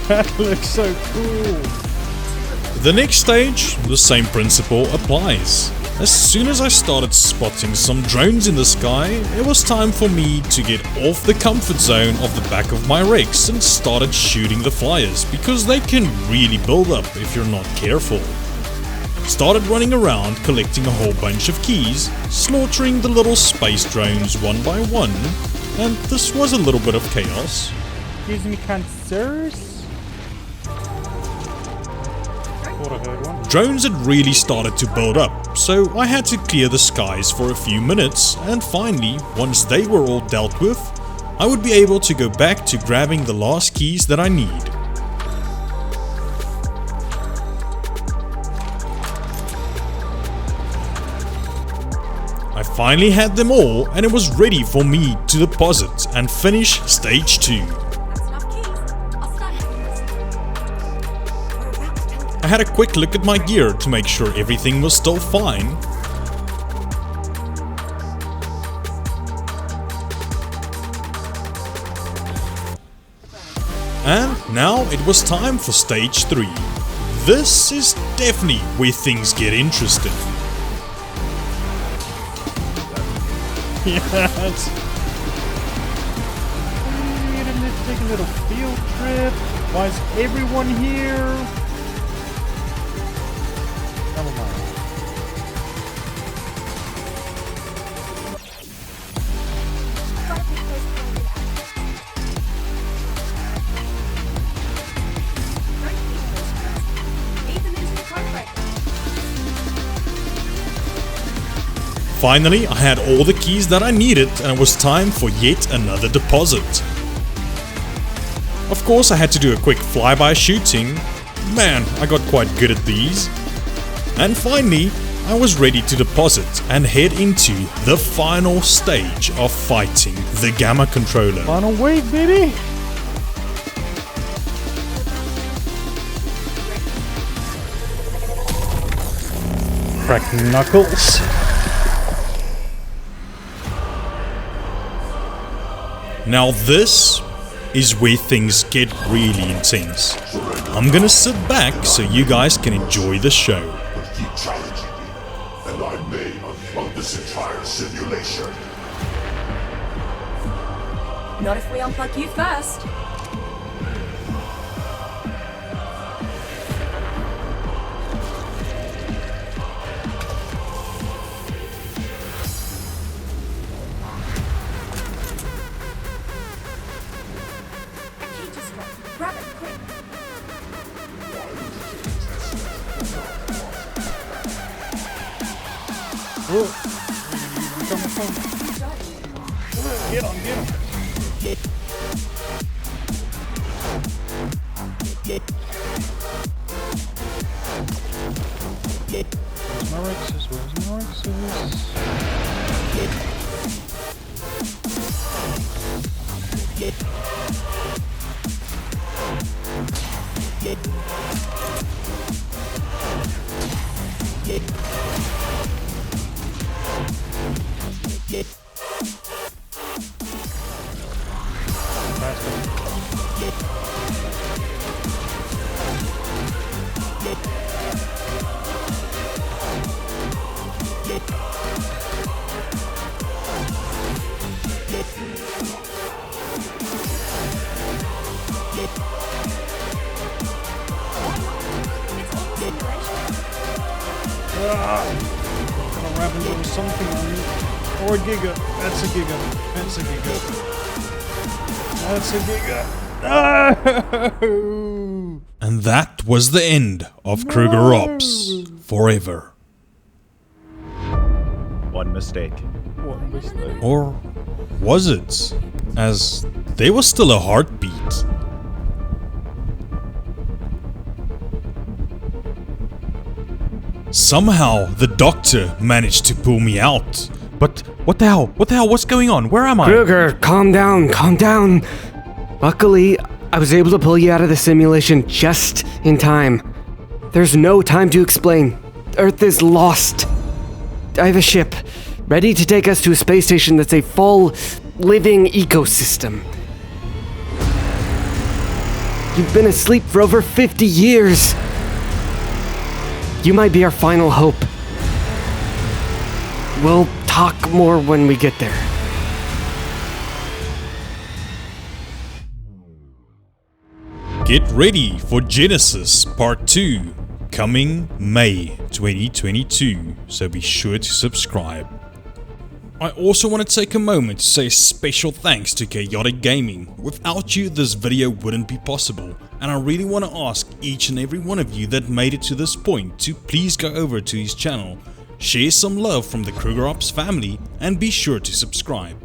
F: That looks so cool.
A: The next stage, the same principle applies. As soon as I started spotting some drones in the sky, it was time for me to get off the comfort zone of the back of my Rex and started shooting the flyers, because they can really build up if you're not careful. Started running around collecting a whole bunch of keys, slaughtering the little space drones one by one, and this was a little bit of chaos.
F: Gives me cancers.
A: Drones had really started to build up, so I had to clear the skies for a few minutes, and finally, once they were all dealt with, I would be able to go back to grabbing the last keys that I need. I finally had them all, and it was ready for me to deposit and finish stage 2. I had a quick look at my gear to make sure everything was still fine. And now it was time for stage 3. This is definitely where things get interesting.
F: Yes. Let's take a little field trip. Why is everyone here? Never mind.
A: Finally, I had all the keys that I needed, and it was time for yet another deposit. Of course, I had to do a quick flyby shooting. Man, I got quite good at these. And finally, I was ready to deposit and head into the final stage of fighting the Gamma Controller.
F: Final wave, baby! Crack knuckles.
A: Now this is where things get really intense. I'm gonna sit back so you guys can enjoy the show.
K: But keep challenging me, and I may unplug this entire simulation.
C: Not if we unplug you first. Grab it, quick.
F: Get on, get on. Where's my Rexus? Where's my Rexus? Gonna wrap into something on me. Or a Giga. That's a Giga. That's a Giga. That's a Giga.
A: And that was the end of KrugerOps forever.
L: One mistake.
A: Or was it? As there was still a heartbeat. Somehow the doctor managed to pull me out.
L: But what the hell? What the hell? What's going on? Where am I?
B: Kruger, calm down, calm down. Luckily, I was able to pull you out of the simulation just in time. There's no time to explain. Earth is lost. I have a ship ready to take us to a space station that's a full, living ecosystem. You've been asleep for over 50 years. You might be our final hope. We'll talk more when we get there.
A: Get ready for Genesis Part 2, coming May 2022, so be sure to subscribe. I also want to take a moment to say a special thanks to Chaotic Gaming. Without you, this video wouldn't be possible, and I really want to ask each and every one of you that made it to this point to please go over to his channel, share some love from the KrugerOps family, and be sure to subscribe.